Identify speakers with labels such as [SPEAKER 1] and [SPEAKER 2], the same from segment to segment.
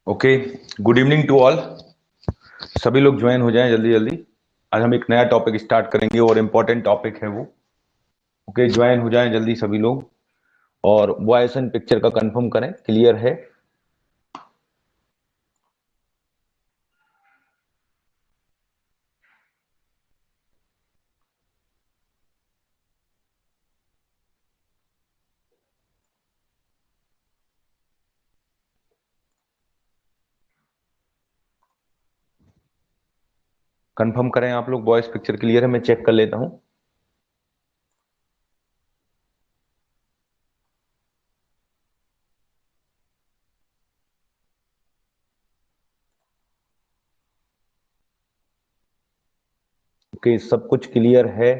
[SPEAKER 1] Okay. Good evening to all. सभी लोग join हो जाएं जल्दी जल्दी। आज हम एक नया टॉपिक स्टार्ट करेंगे और इम्पोर्टेंट टॉपिक है वो। ओके, ज्वाइन हो जाएं जल्दी सभी लोग। और वॉइस एंड पिक्चर का कंफर्म करें, क्लियर है? कंफर्म करें आप लोग, वॉइस पिक्चर क्लियर है? मैं चेक कर लेता हूं। ओके, सब कुछ क्लियर है।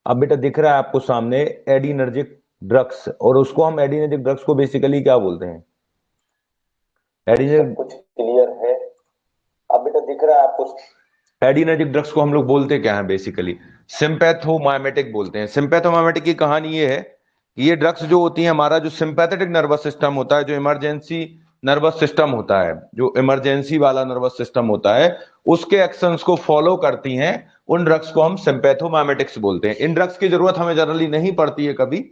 [SPEAKER 1] अब बेटा दिख रहा है आपको सामने एडिनर्जिक ड्रग्स, और उसको हम एडिनर्जिक ड्रग्स को बेसिकली क्या बोलते हैं? एडिनर्जिक कुछ क्लियर है। अब बेटा दिख रहा है आपको एडिनर्जिक ड्रग्स को हम लोग बोलते क्या है बेसिकली? सिंपैथोमाइमेटिक बोलते हैं। सिंपैथोमाइमेटिक की कहानी ये है कि ये ड्रग्स जो होती है, हमारा जो सिंपैथेटिक नर्वस सिस्टम होता है, जो इमरजेंसी नर्वस सिस्टम होता है, जो इमरजेंसी वाला नर्वस सिस्टम होता है, उसके एक्शंस को फॉलो करती हैं। उन ड्रग्स को हम सिंपैथोमाइमेटिक्स बोलते हैं। इन ड्रग्स की जरूरत हमें जनरली नहीं पड़ती है कभी।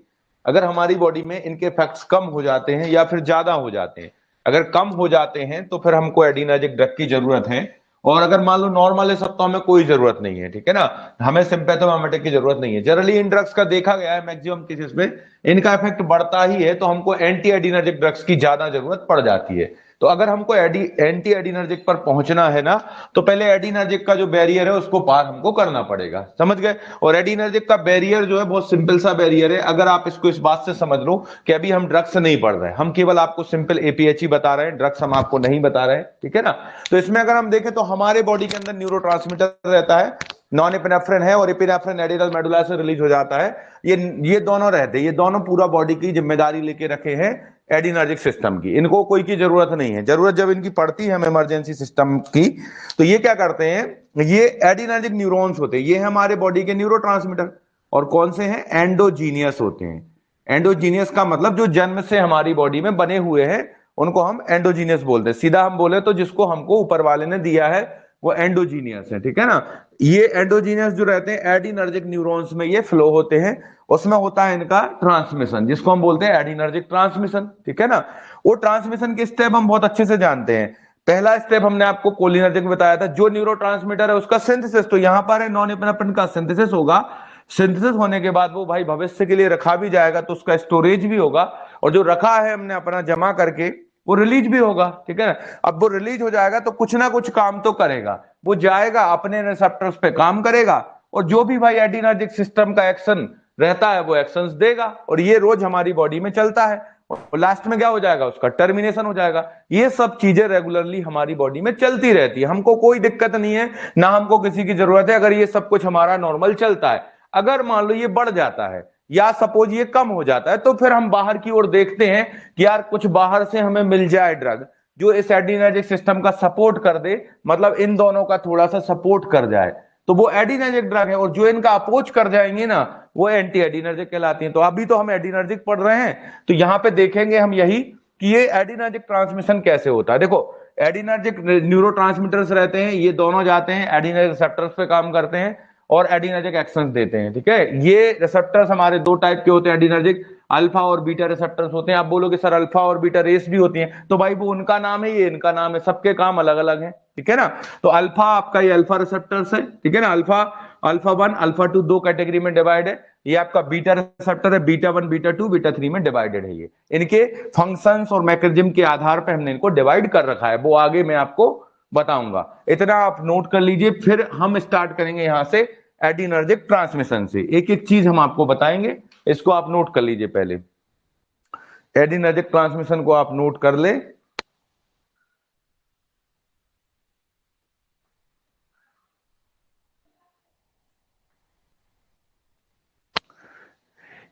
[SPEAKER 1] अगर हमारी बॉडी में इनके इफेक्ट्स कम हो जाते हैं या फिर ज्यादा हो जाते हैं, अगर कम हो जाते हैं तो फिर हमको एडिनर्जिक ड्रग की जरूरत है। और अगर मान लो नॉर्मल है सब, तो हमें कोई जरूरत नहीं है, ठीक है ना। हमें सिंपैथोमाइमेटिक की जरूरत नहीं है। जनरली इन ड्रग्स का देखा गया है मैक्सिमम केसेस में इनका इफेक्ट बढ़ता ही है, तो हमको एंटी एडिनर्जिक ड्रग्स की ज्यादा जरूरत पड़ जाती है। तो अगर हमको एंटी एडिनर्जिक पर पहुंचना है ना, तो पहले एडिनर्जिक का जो बैरियर है उसको पार हमको करना पड़ेगा, समझ गए। और एडिनर्जिक का बैरियर जो है बहुत सिंपल सा बैरियर है। अगर आप इसको इस बात से समझ लो कि अभी हम ड्रग्स नहीं पढ़ रहे हैं, हम केवल आपको सिंपल एपीएच ही बता रहे हैं, ड्रग्स हम आपको नहीं बता रहे हैं, ठीक है ना। तो इसमें अगर हम देखें तो हमारे बॉडी के अंदर न्यूरोट्रांसमीटर रहता है, नॉन एपिनेफ्रिन है, और एपिनेफ्रिन एड्रेनल मेडुला से रिलीज हो जाता है। ये दोनों रहते हैं, ये दोनों पूरा बॉडी की जिम्मेदारी लेके रखे हैं एडिनर्जिक सिस्टम की। इनको कोई की जरूरत नहीं है। जरूरत जब इनकी पड़ती है हमें इमरजेंसी सिस्टम की, तो ये क्या करते हैं, ये एडिनर्जिक न्यूरॉन्स होते हैं, ये हमारे बॉडी के न्यूरोट्रांसमीटर। और कौन से हैं? एंडोजीनियस होते हैं। एंडोजीनियस का मतलब जो जन्म से हमारी बॉडी में बने हुए हैं, उनको हम एंडोजीनियस बोलते हैं। सीधा हम बोले तो जिसको हमको ऊपर वाले ने दिया है वो एंडोजीनियस है, ठीक है ना। ये एंडोजीनियस जो रहते हैं एडिनर्जिक न्यूरॉन्स में ये फ्लो होते हैं। उसमें होता है इनका ट्रांसमिशन, जिसको हम बोलते हैं एडिनर्जिक ट्रांसमिशन, ठीक है ना। वो ट्रांसमिशन के स्टेप हम बहुत अच्छे से जानते हैं। पहला स्टेप हमने आपको कोलिनर्जिक में बताया था, जो न्यूरोट्रांसमीटर है उसका सिंथेसिस तो यहां पर है, नॉन एपिनेफ्रिन का सिंथेसिस होगा। सिंथेसिस होने के बाद वो भाई भविष्य के लिए रखा भी जाएगा, तो उसका स्टोरेज भी होगा। और जो रखा है हमने अपना जमा करके, वो रिलीज भी होगा, ठीक है ना। अब वो रिलीज हो जाएगा तो कुछ ना कुछ काम तो करेगा। वो जाएगा अपने रिसेप्टर्स पे काम करेगा, और जो भी भाई एडिनर्जिक सिस्टम का एक्शन रहता है वो एक्शंस देगा, और ये रोज हमारी बॉडी में चलता है। और लास्ट में क्या हो जाएगा? उसका टर्मिनेशन हो जाएगा। ये सब चीजें रेगुलरली हमारी बॉडी में चलती रहती है, हमको कोई दिक्कत नहीं है, ना हमको किसी की जरूरत है, अगर ये सब कुछ हमारा नॉर्मल चलता है। अगर मान लो ये बढ़ जाता है या सपोज ये कम हो जाता है, तो फिर हम बाहर की ओर देखते हैं कि यार कुछ बाहर से हमें मिल जाए ड्रग जो इस एडिनर्जिक सिस्टम का सपोर्ट कर दे, मतलब इन दोनों का थोड़ा सा सपोर्ट कर जाए, तो वो एडिनर्जिक ड्रग है। और जो इनका अपोज कर जाएंगे ना, वो एंटी एडिनर्जिक कहलाती हैं। तो अभी तो हम एडिनर्जिक पढ़ रहे हैं, तो यहां पे देखेंगे हम यही कि ये एडिनर्जिक ट्रांसमिशन कैसे होता है। देखो, एडिनर्जिक न्यूरोट्रांसमीटर्स रहते हैं, ये दोनों जाते हैं एडिनर्जिक रिसेप्टर्स पे काम करते हैं और एडिनर्जिक एक्शंस देते हैं, ठीक है। ये रिसेप्टर्स हमारे दो टाइप के होते हैं एडिनर्जिक, अल्फा और बीटा रिसेप्टर्स होते हैं। आप बोलोगे सर अल्फा और बीटा रेस भी होती हैं, तो भाई वो उनका नाम है, ये इनका नाम है, सबके काम अलग अलग है, ठीक है ना। तो अल्फा आपका ये अल्फा रिसेप्टर्स है, ठीक है ना। Alpha alpha one alpha two दो कैटेगरी में डिवाइड है। ये आपका बीटा रिसेप्टर है, beta one beta two beta three में डिवाइडेड है। ये इनके फंक्शंस और मैकेनिज्म के आधार पर हमने इनको डिवाइड कर रखा है, वो आगे मैं आपको बताऊंगा। इतना आप नोट कर लीजिए, फिर हम स्टार्ट करेंगे यहां से एडिनर्जिक ट्रांसमिशन से। एक एक चीज हम आपको बताएंगे, इसको आप नोट कर लीजिए। पहले एडिनर्जिक ट्रांसमिशन को आप नोट कर ले।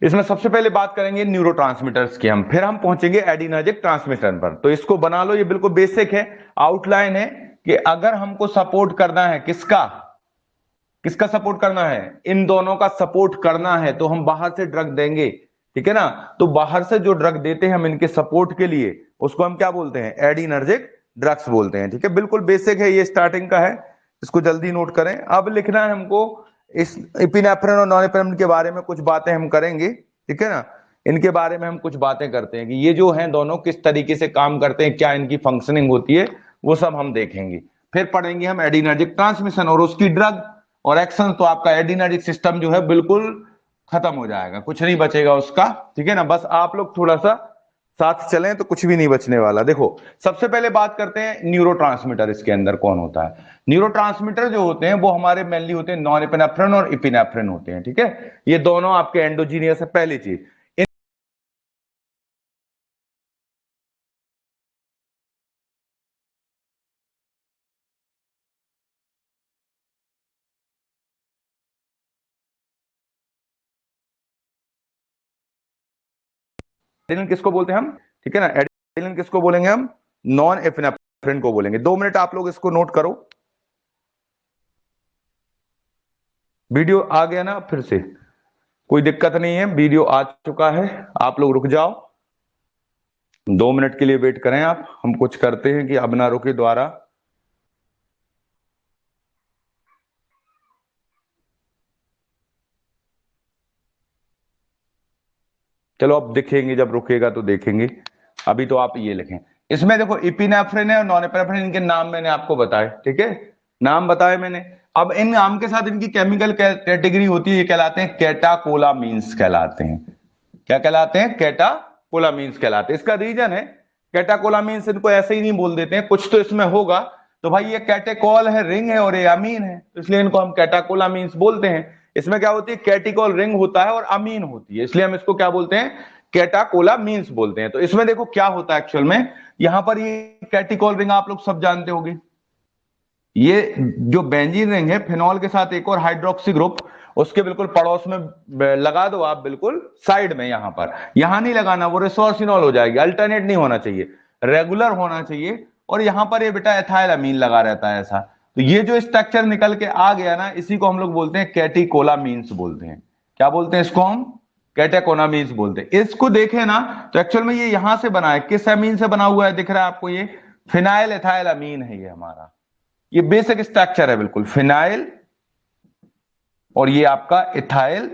[SPEAKER 1] इसमें सबसे पहले बात करेंगे न्यूरोट्रांसमीटर्स की हम, फिर हम पहुंचेंगे एडिनर्जिक ट्रांसमिशन पर। तो इसको बना लो, ये बिल्कुल बेसिक है, आउटलाइन है कि अगर हमको सपोर्ट करना है, किसका किसका सपोर्ट करना है? इन दोनों का सपोर्ट करना है, तो हम बाहर से ड्रग देंगे, ठीक है ना। तो बाहर से जो ड्रग देते हैं हम इनके सपोर्ट के लिए, उसको हम क्या बोलते हैं? एडिनर्जिक ड्रग्स बोलते हैं। ठीक है, बिल्कुल बेसिक है, ये स्टार्टिंग का है, इसको जल्दी नोट करें। अब लिखना है हमको इस एपिनेफ्रिन और नॉरएपिनेफ्रिन के बारे में कुछ बातें हम करेंगे। ठीक है ना, इनके बारे में हम कुछ बातें करते हैं कि ये जो हैं दोनों किस तरीके से काम करते हैं, क्या इनकी फंक्शनिंग होती है, वो सब हम देखेंगे। फिर पढ़ेंगे हम एडिनर्जिक ट्रांसमिशन और उसकी ड्रग और एक्शन। तो आपका एडिनर्जिक सिस्टम जो है बिल्कुल खत्म हो जाएगा, कुछ नहीं बचेगा उसका। ठीक है ना, बस आप लोग थोड़ा सा साथ चलें तो कुछ भी नहीं बचने वाला। देखो, सबसे पहले बात करते हैं न्यूरोट्रांसमीटर इसके अंदर कौन होता है। न्यूरोट्रांसमीटर जो होते हैं वो हमारे मेनली होते हैं नॉरएपिनेफ्रिन और एपिनेफ्रिन होते हैं। ठीक है, ये दोनों आपके एंडोजीनियस है। पहली चीज, एड्रेनलिन किसको बोलते हैं हम? ठीक है ना, एड्रेनलिन किसको बोलेंगे हम? नॉन एपिनेफ्रिन को बोलेंगे। 2 मिनट आप लोग इसको नोट करो। वीडियो आ गया ना? फिर से कोई दिक्कत नहीं है, वीडियो आ चुका है। आप लोग रुक जाओ, 2 मिनट के लिए वेट करें आप। हम कुछ करते हैं कि अब ना रुके द्वारा। चलो अब देखेंगे, जब रुकेगा तो देखेंगे। अभी तो आप ये लिखें। इसमें देखो इपिनेफ्रिन है और नॉरएपिनेफ्रिन, इनके नाम मैंने आपको बताए। ठीक है, नाम बताए मैंने। अब इन नाम के साथ इनकी केमिकल कैटेगरी होती है, ये कहलाते हैं कैटाकोलामीन्स कहलाते हैं। क्या कहलाते हैं? कैटाकोलामीन्स कहलाते हैं। इसका रीजन है, कैटाकोलामीन्स इनको ऐसे ही नहीं बोल देते हैं, कुछ तो इसमें होगा। तो भाई ये कैटेकॉल है, रिंग है, और ये अमीन है, तो इसलिए इनको हम कैटाकोलामीन्स बोलते हैं। इसमें क्या होती है? कैटिकॉल रिंग होता है और अमीन होती है, इसलिए हम इसको क्या बोलते हैं? कैटाकोलामीन्स बोलते हैं। तो इसमें देखो क्या होता है एक्चुअल में, यहां पर ये कैटिकॉल रिंग आप लोग सब जानते होंगे। ये जो बेंजीन रिंग है, फिनॉल के साथ एक और हाइड्रोक्सी ग्रुप, उसके बिल्कुल पड़ोस में लगा दो आप, बिल्कुल साइड में। यहां पर, यहां नहीं लगाना, वो रिसोर्सिनॉल हो जाएगी। अल्टरनेट नहीं होना चाहिए, रेगुलर होना चाहिए। और यहां पर ये बेटा एथाइल अमीन लगा रहता है ऐसा। तो ये जो स्ट्रक्चर निकल के आ गया ना, इसी को हम लोग बोलते हैं कैटिकोलामीन्स बोलते हैं। क्या बोलते हैं इसको हम? कैटेकोलामीन्स बोलते हैं। इसको देखें ना तो एक्चुअल में ये यहां से बना है, किस अमीन से बना हुआ है दिख रहा है आपको? ये फिनाइल एथाइल अमीन है ये हमारा। ये बेसिक स्ट्रक्चर है बिल्कुल, फिनाइल और ये आपका इथाइल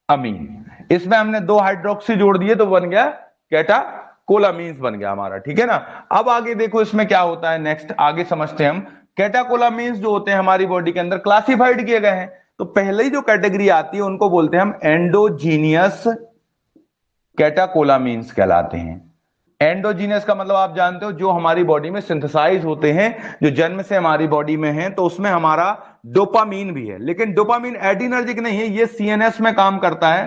[SPEAKER 1] अमीन। इसमें हमने 2 हाइड्रोक्सी जोड़ दिए तो बन गया कैटाकोलामीन्स बन गया हमारा। ठीक है ना, अब आगे देखो इसमें क्या होता है, नेक्स्ट आगे समझते हैं हम। कैटाकोलामीन्स जो होते हैं हमारी बॉडी के अंदर क्लासिफाइड किए गए हैं। तो पहले ही जो कैटेगरी आती है उनको बोलते हैं हम एंडोजीनियस कैटाकोलामीन्स कहलाते हैं। एंडोजीनियस का मतलब आप जानते हो, जो हमारी बॉडी में सिंथेसाइज होते हैं, जो जन्म से हमारी बॉडी में है। तो उसमें हमारा डोपामीन भी है, लेकिन डोपामीन एडिनर्जिक नहीं है, ये सीएनएस में काम करता है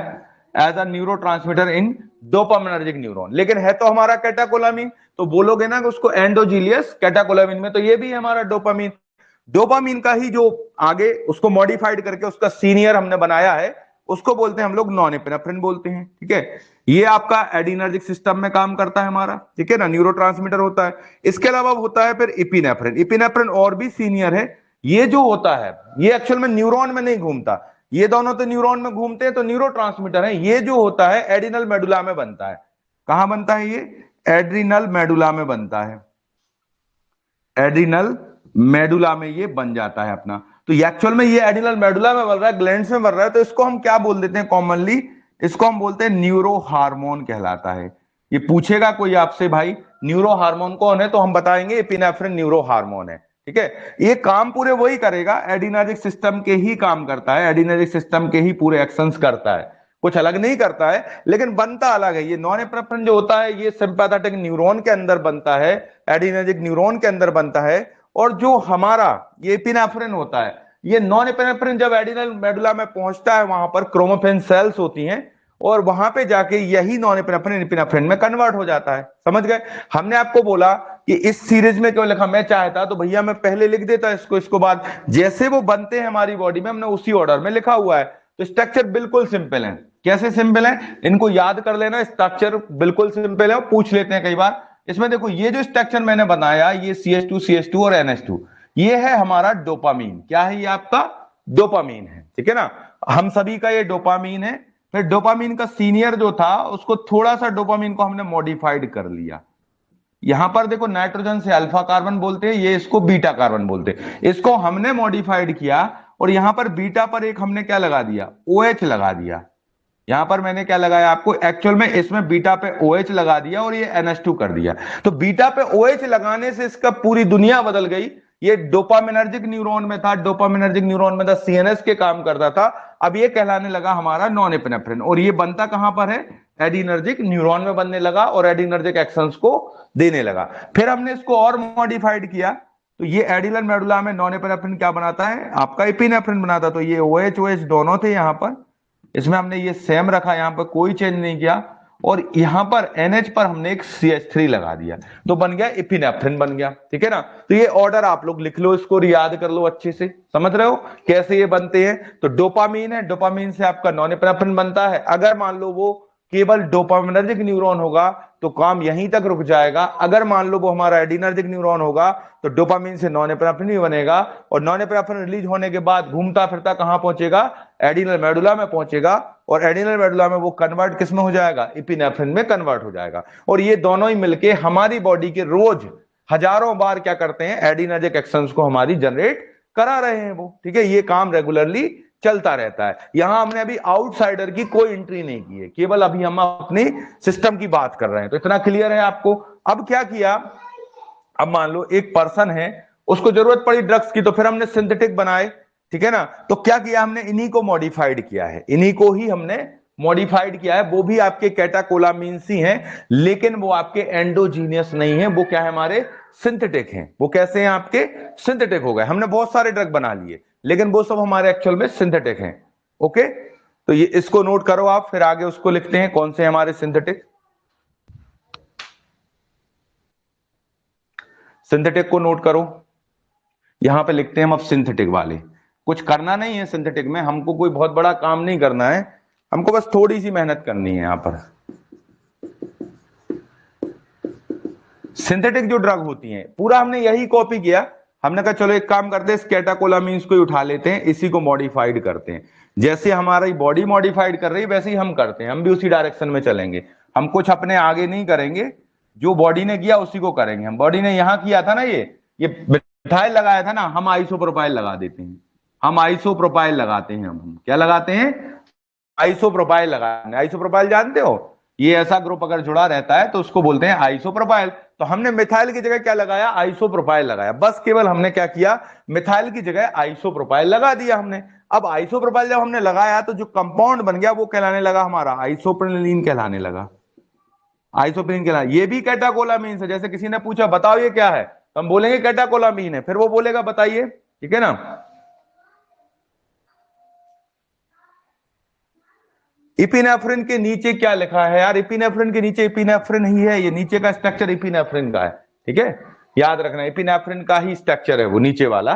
[SPEAKER 1] as a neurotransmitter in dopaminergic neuron, लेकिन है तो हमारा कैटाकोलामीन। तो बोलोगे ना कि उसको एंडोजीनियस कैटाकोलामीन में, तो ये भी है हमारा डोपामीन। डोपामीन का ही जो आगे उसको मॉडिफाइड करके उसका सीनियर हमने बनाया है, उसको बोलते हैं हम लोग नॉन एपिनेफ्रिन बोलते हैं। ठीक है, ये आपका एडिनर्जिक सिस्टम में काम करता है हमारा। ठीक है ना, न्यूरोट्रांसमीटर होता है। इसके अलावा होता है फिर इपिनेफ्रिन। इपिनेफ्रिन और भी सीनियर है। ये जो होता है, ये एक्चुअल में न्यूरॉन में नहीं घूमता, ये दोनों तो न्यूरॉन में घूमते हैं, तो न्यूरोट्रांसमीटर है। ये जो होता है एड्रिनल मेडुला में बनता है। कहां बनता है ये? एड्रिनल मेडुला में बनता है। एड्रिनल मेडुला में ये बन जाता है अपना। तो एक्चुअल में ये एड्रिनल मेडुला में बन रहा है, ग्लैंड्स में बन रहा है, तो इसको हम क्या बोल देते हैं कॉमनली? इसको हम बोलते हैं न्यूरो हार्मोन कहलाता है। ये पूछेगा कोई आपसे भाई न्यूरो हार्मोन कौन है, तो हम बताएंगे एपिनेफ्रिन न्यूरो हार्मोन है। ठीक है, ये काम पूरे वही करेगा, एडिनर्जिक सिस्टम के ही काम करता है, एडिनर्जिक सिस्टम के ही पूरे एक्शंस करता है, कुछ अलग नहीं करता है, लेकिन बनता अलग है। ये नॉन एपिनेफ्रिन जो होता है ये सिंपैथेटिक न्यूरॉन के अंदर बनता है, एडिनर्जिक न्यूरॉन के अंदर बनता है। और जो हमारा ये एपिनेफ्रिन होता है, ये नॉन एपिनेफ्रिन जब एडिनल मेडुला में पहुंचता है, वहां पर क्रोमोफेन सेल्स होती हैं, और वहां पे जाके यही नॉन एपिनेफ्रिन एपिनेफ्रिन में कन्वर्ट हो जाता है। समझ गए? हमने आपको बोला कि इस सीरीज में क्यों लिखा, मैं चाहता तो भैया मैं पहले लिख देता इसको बाद जैसे वो बनते हैं हमारी बॉडी में, हमने उसी ऑर्डर में लिखा हुआ है। तो स्ट्रक्चर बिल्कुल सिंपल है। कैसे सिंपल है, इनको याद कर लेना, स्ट्रक्चर बिल्कुल सिंपल है, पूछ लेते हैं कई बार। इसमें देखो ये जो स्ट्रक्चर मैंने बनाया, ये CH2 और NH2, ये है हमारा डोपामीन। क्या है ये? आपका डोपामीन है। ठीक है ना, हम सभी का ये डोपामीन है। फिर डोपामीन का सीनियर जो था, उसको थोड़ा सा डोपामीन को हमने मॉडिफाइड कर लिया। यहां पर देखो नाइट्रोजन से अल्फा कार्बन बोलते हैं, ये इसको बीटा कार्बन बोलते हैं। इसको हमने मॉडिफाइड किया और यहां पर बीटा पर एक हमने क्या लगा दिया, OH लगा दिया। यहां पर मैंने क्या लगाया आपको, एक्चुअल में इसमें बीटा पे OH लगा दिया और ये NH2 कर दिया। तो बीटा पे OH लगाने से इसका पूरी दुनिया बदल गई। ये डोपामिनर्जिक न्यूरॉन में था, डोपामिनर्जिक न्यूरॉन में था, CNS के काम करता था। अब ये कहलाने लगा हमारा नॉन एपिनेफ्रिन, और ये बनता कहां पर है, एडिनर्जिक न्यूरॉन में बनने लगा और एडिनर्जिक एक्शंस को देने लगा। फिर हमने इसको और मॉडिफाइड किया, तो ये एडिनल मेडुला में नॉन एपिनेफ्रिन क्या बनाता है, आपका एपिनेफ्रिन बनाता। तो ये OH दोनों थे यहां पर, इसमें हमने ये सेम रखा, यहां पर कोई चेंज नहीं किया, और यहां पर NH पर हमने एक CH3 लगा दिया, तो बन गया एपिनेफ्रिन बन गया। ठीक है ना। तो ये ऑर्डर आप लोग लिख लो, इसको याद कर लो अच्छे से, समझ रहे हो कैसे ये बनते हैं। तो डोपामीन है, डोपामीन से आपका नॉन एपिनेफ्रिन बनता है। अगर मान लो वो केवल डोपामिनर्जिक न्यूरॉन होगा तो काम यहीं तक रुक जाएगा। अगर मान लो वो हमारा एडिनर्जिक न्यूरॉन होगा तो डोपामीन से नॉन एपिनेफ्रिन ही बनेगा, और नॉन एपिनेफ्रिन रिलीज होने के बाद घूमता फिरता कहां पहुंचेगा, एडिनल मेडुला में पहुंचेगा, और एडिनल मेडुला में वो कन्वर्ट किस में हो जाएगा, एपिनेफ्रिन में कन्वर्ट हो जाएगा। और ये दोनों ही मिलके हमारी बॉडी के रोज हजारों बार क्या करते हैं, एडिनर्जिक एक्शंस को हमारी जनरेट करा रहे हैं वो। ठीक है, ये काम रेगुलरली चलता रहता है। यहां हमने अभी आउटसाइडर की कोई एंट्री नहीं की है, केवल अभी हम अपने सिस्टम की बात कर रहे हैं। तो इतना क्लियर है आपको। अब क्या किया, अब मान लो एक पर्सन है, उसको जरूरत पड़ी ड्रग्स की, तो फिर हमने सिंथेटिक बनाए। ठीक है ना। तो क्या किया हमने, इन्हीं को मॉडिफाइड किया है, इन्हीं को ही हमने मॉडिफाइड किया है। वो भी आपके कैटाकोलामीन्स ही हैं, लेकिन वो आपके एंडोजीनियस नहीं है, वो क्या है, हमारे सिंथेटिक हैं। वो कैसे हैं, आपके सिंथेटिक हो गए। हमने बहुत सारे ड्रग बना लिए, लेकिन वो सब हमारे एक्चुअल में सिंथेटिक हैं। ओके, तो ये इसको नोट करो आप, फिर आगे उसको लिखते हैं कौन से हमारे सिंथेटिक। सिंथेटिक को नोट करो, यहां पे लिखते हैं हम अब सिंथेटिक वाले। कुछ करना नहीं है सिंथेटिक में, हमको कोई बहुत बड़ा काम नहीं करना है, हमको बस थोड़ी सी मेहनत करनी है। यहां पर सिंथेटिक जो ड्रग होती हैं पूरा हमने यही कॉपी किया। हमने कहा चलो एक काम करते हैं, कैटाकोलामीन्स को उठा लेते हैं, इसी को मॉडिफाइड करते हैं। जैसे हमारी बॉडी मॉडिफाइड कर रही है वैसे ही हम करते हैं, हम भी उसी डायरेक्शन में चलेंगे। हम कुछ अपने आगे नहीं करेंगे, जो बॉडी ने किया उसी को करेंगे हम। बॉडी ने यहां किया था ना, ये मिथाइल लगाया था ना, हम आइसोप्रोपाइल लगा देते हैं। हम आइसोप्रोपाइल लगाते हैं, हम क्या लगाते हैं, आइसोप्रोपाइल लगाते हैं। आइसोप्रोपाइल जानते हो, ये ऐसा ग्रुप अगर जुड़ा रहता है तो उसको बोलते हैं आइसोप्रोपाइल। तो हमने मिथाइल की जगह क्या लगाया, आइसोप्रोपाइल लगाया। बस केवल हमने क्या किया, मिथाइल की जगह आइसोप्रोपाइल लगा दिया हमने। अब आइसोप्रोपाइल जब हमने लगाया तो जो कंपाउंड बन गया वो कहलाने लगा हमारा आइसोप्रिलीन कहलाने लगा। आइसोप्रिलीन कहलाना, ये भी कैटाकोलामीन है। जैसे किसी ने पूछा बताओ ये क्या है, तो हम बोलेंगे कैटाकोलामीन है, फिर वो बोलेगा बताइए। ठीक है ना। इपिनेफ्रिन के नीचे क्या लिखा है यार, इपिनेफ्रिन के नीचे इपिनेफ्रिन ही है, ये नीचे का स्ट्रक्चर इपिनेफ्रिन का है। ठीक है, याद रखना इपिनेफ्रिन का ही स्ट्रक्चर है वो नीचे वाला,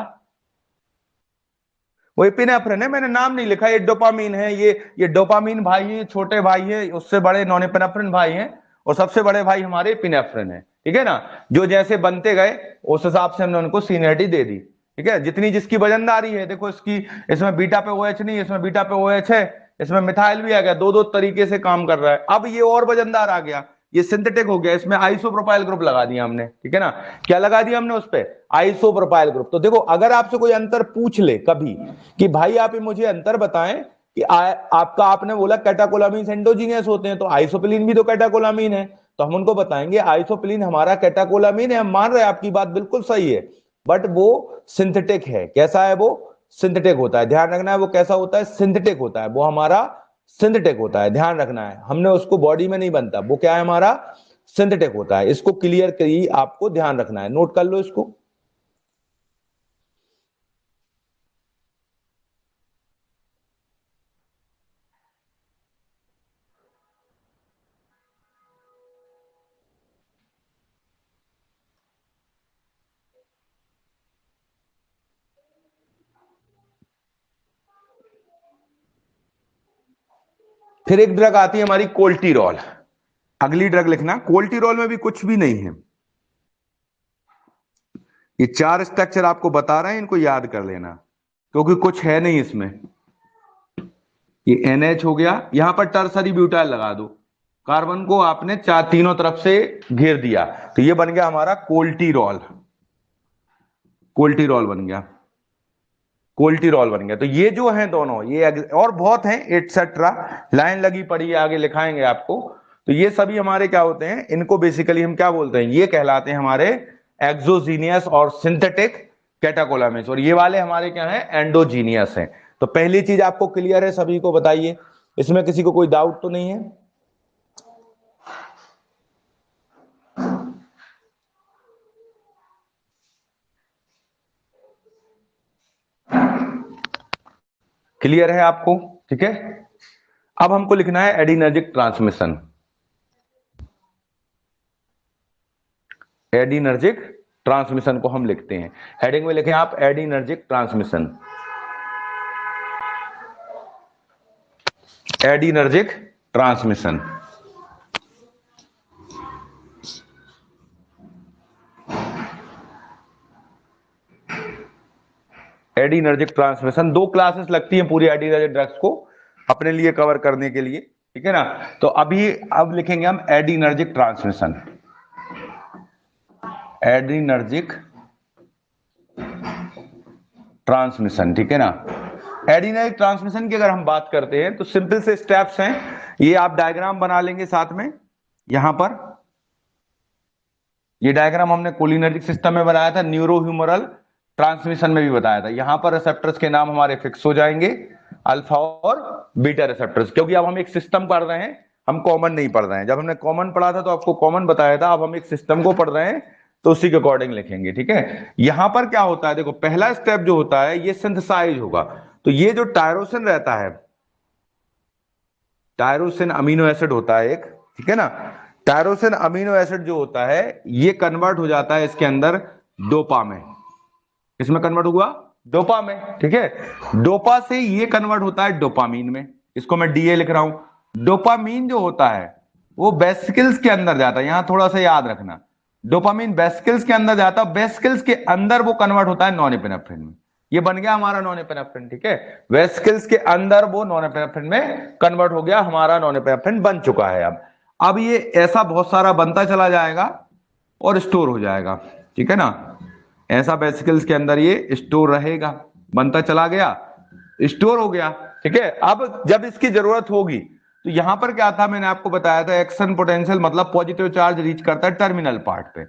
[SPEAKER 1] वो एपिनेफ्रिन है। मैंने नाम नहीं लिखा, ये डोपामीन है, ये डोपामीन भाई है, छोटे भाई है, उससे बड़े नॉन एपिनेफ्रिन भाई हैं, और सबसे बड़े भाई हमारे एपिनेफ्रिन है। ठीक है ना। जो जैसे बनते गए उस हिसाब से हमने उनको सीनियरिटी दे दी। ठीक है, जितनी जिसकी वजनदारी है, देखो इसकी, इसमें बीटा पे OH नहीं, इसमें बीटा पे OH है, इसमें मिथाइल भी आ गया, दो दो तरीके से काम कर रहा है। अब ये और वजनदार आ गया, ये सिंथेटिक हो गया, इसमें आइसोप्रोपाइल ग्रुप लगा दिया हमने। ठीक है ना, क्या लगा दिया हमने उस पे, आइसोप्रोपाइल ग्रुप। तो देखो अगर आपसे कोई अंतर पूछ ले कभी कि भाई आप मुझे अंतर बताएं कि आपका, आपने बोला कैटाकोलामीन एंडोजीनियस होते हैं, तो आइसोपिलीन भी तो कैटाकोलामीन है, तो हम उनको बताएंगे आइसोपिलीन हमारा कैटाकोलामीन है। हम मान रहे हैं आपकी बात बिल्कुल सही है, बट वो सिंथेटिक है। कैसा है वो, सिंथेटिक होता है। ध्यान रखना है वो कैसा होता है, सिंथेटिक होता है, वो हमारा सिंथेटिक होता है। ध्यान रखना है, हमने उसको बॉडी में नहीं बनता, वो क्या है हमारा सिंथेटिक होता है। इसको क्लियर करिए, आपको ध्यान रखना है, नोट कर लो इसको। फिर एक ड्रग आती है हमारी कोल्टीरॉल। अगली ड्रग लिखना, कोल्टीरॉल में भी कुछ भी नहीं है, ये चार स्ट्रक्चर आपको बता रहे हैं, इनको याद कर लेना, क्योंकि कुछ है नहीं इसमें। ये NH हो गया, यहां पर टर्सरी ब्यूटाइल लगा दो, कार्बन को आपने तीनों तरफ से घेर दिया, तो ये बन गया हमारा कोल्टीरॉल। कोल्टीरॉल बन गया, कोल्टीरॉल बन गया। तो ये जो है दोनों, ये और बहुत हैं एटसेट्रा, लाइन लगी पड़ी है, आगे लिखाएंगे आपको। तो ये सभी हमारे क्या होते हैं, इनको बेसिकली हम क्या बोलते हैं, ये कहलाते हैं हमारे एक्सोजीनियस और सिंथेटिक कैटाकोलामिन्स, और ये वाले हमारे क्या हैं, एंडोजीनियस हैं। तो पहली चीज आपको क्लियर है, सभी को बताइए, इसमें किसी को कोई डाउट तो नहीं है? क्लियर है आपको? ठीक है, अब हमको लिखना है एडिनर्जिक ट्रांसमिशन। एडिनर्जिक ट्रांसमिशन को हम लिखते हैं, हेडिंग में लिखें आप adrenergic transmission. Adrenergic transmission, adrenergic transmission. दो क्लासेस लगती हैं पूरी एडिनर्जिक ड्रग्स को अपने लिए कवर करने के लिए, ठीक है ना। तो अब लिखेंगे हम एडिनर्जिक ट्रांसमिशन। एडिनर्जिक ट्रांसमिशन, ठीक है ना। एडिनर्जिक ट्रांसमिशन की अगर हम बात करते हैं तो सिंपल से स्टेप्स हैं, ये आप डायग्राम बना लेंगे साथ में। यहां पर ये डायग्राम हमने कोलिनर्जिक सिस्टम में बनाया था, न्यूरोह्यूमरल ट्रांसमिशन में भी बताया था। यहां पर रिसेप्टर्स के नाम हमारे फिक्स हो जाएंगे, अल्फा और बीटा रिसेप्टर्स, क्योंकि अब हम एक सिस्टम पढ़ रहे हैं, हम कॉमन नहीं पढ़ रहे हैं। जब हमने कॉमन पढ़ा था तो आपको कॉमन बताया था, अब हम एक सिस्टम को पढ़ रहे हैं तो उसी के अकॉर्डिंग लिखेंगे, ठीक है। यहां पर क्या होता है, देखो पहला स्टेप जो होता है ये सिंथेसाइज होगा। तो ये जो टायरोसिन रहता है, टायरोसिन अमीनो एसिड होता है एक, ठीक है ना। टायरोसिन अमीनो एसिड जो होता है ये कन्वर्ट हो जाता है इसके अंदर डोपा में। इसमें कन्वर्ट हुआ डोपा में, ठीक है। डोपा से ये कन्वर्ट होता है डोपामीन में, इसको मैं डीए लिख रहा हूं। डोपामीन जो होता है वो वेसिकल्स के अंदर जाता है, यहां थोड़ा सा याद रखना, डोपामीन वेसिकल्स के अंदर जाता है, वेसिकल्स के अंदर वो कन्वर्ट होता है नॉरएपिनेफ्रिन में। ये बन गया हमारा नॉरएपिनेफ्रिन, ठीक है। वेसिकल्स के अंदर वो नॉरएपिनेफ्रिन में कन्वर्ट हो गया, हमारा नॉरएपिनेफ्रिन बन चुका है। अब ये ऐसा बहुत सारा बनता चला जाएगा और स्टोर हो जाएगा, ठीक है ना। ऐसा वेसिकल्स के अंदर ये स्टोर रहेगा, बनता चला गया, स्टोर हो गया, ठीक है। अब जब इसकी जरूरत होगी तो यहां पर क्या था, मैंने आपको बताया था, एक्शन पोटेंशियल मतलब पॉजिटिव चार्ज रीच करता है टर्मिनल पार्ट पे।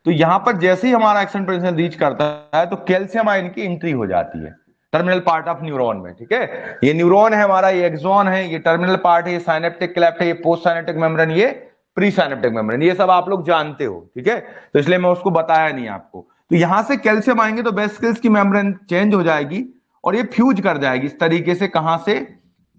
[SPEAKER 1] तो यहां पर जैसे ही हमारा एक्शन पोटेंशियल रीच करता है तो कैल्शियम आयन की एंट्री हो जाती है टर्मिनल पार्ट ऑफ न्यूरॉन में, ठीक है। ये न्यूरॉन है हमारा, ये एक्सॉन है, ये टर्मिनल पार्ट है, ये साइनेप्टिक क्लेफ्ट है, ये पोस्ट साइनेप्टिक मेम्ब्रेन, ये प्री साइनेप्टिक मेम्ब्रेन, ये सब आप लोग जानते हो, ठीक है। तो इसलिए मैं उसको बताया नहीं आपको। तो यहां से कैल्शियम आएंगे तो वेसिकल्स की मेम्ब्रेन चेंज हो जाएगी और ये फ्यूज कर जाएगी इस तरीके से, कहां से,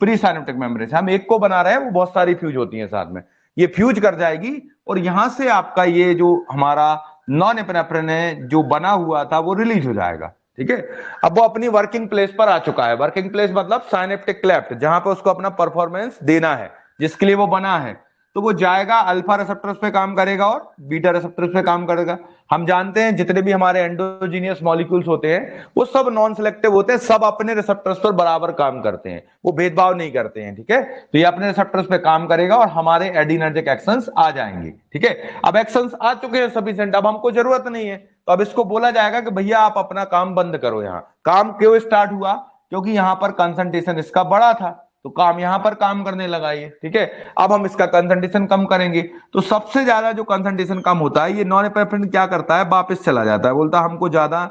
[SPEAKER 1] प्री साइनेप्टिक मेम्ब्रेन से। हम एक को बना रहे हैं, वो बहुत सारी फ्यूज होती है साथ में, ये फ्यूज कर जाएगी और यहां से आपका ये जो हमारा नॉन एपिनेफ्रिन है जो बना हुआ था वो रिलीज हो जाएगा, ठीक है। अब वो अपनी वर्किंग प्लेस पर आ चुका है। वर्किंग प्लेस मतलब साइनेप्टिक क्लेफ्ट, जहां पे उसको अपना परफॉर्मेंस देना है, जिसके लिए वो बना है। तो वो जाएगा, अल्फा रिसेप्टर्स पे काम करेगा और बीटा रिसेप्टर्स पे काम करेगा। हम जानते हैं जितने भी हमारे एंडोजीनियस मॉलिक्यूल्स होते हैं वो सब नॉन सिलेक्टिव होते हैं, सब अपने रिसेप्टर्स पर बराबर काम करते हैं, वो भेदभाव नहीं करते हैं, ठीक है। तो ये अपने रिसेप्टर्स पे काम करेगा और हमारे एडिनर्जिक एक्शंस आ जाएंगे, ठीक है। अब एक्शंस आ चुके हैं सफिशिएंट, अब हमको जरूरत नहीं है, तो अब इसको बोला जाएगा कि भैया आप अपना काम बंद करो। यहां काम क्यों स्टार्ट हुआ, क्योंकि यहां पर कंसंट्रेशन इसका बड़ा था, तो काम यहां पर काम करने लगा ये, ठीक है। अब हम इसका कंसंट्रेशन कम करेंगे, तो सबसे ज्यादा जो कंसंट्रेशन कम होता है ये नॉरएपिनेफ्रिन क्या करता है, वापस चला जाता है, बोलता है हमको ज्यादा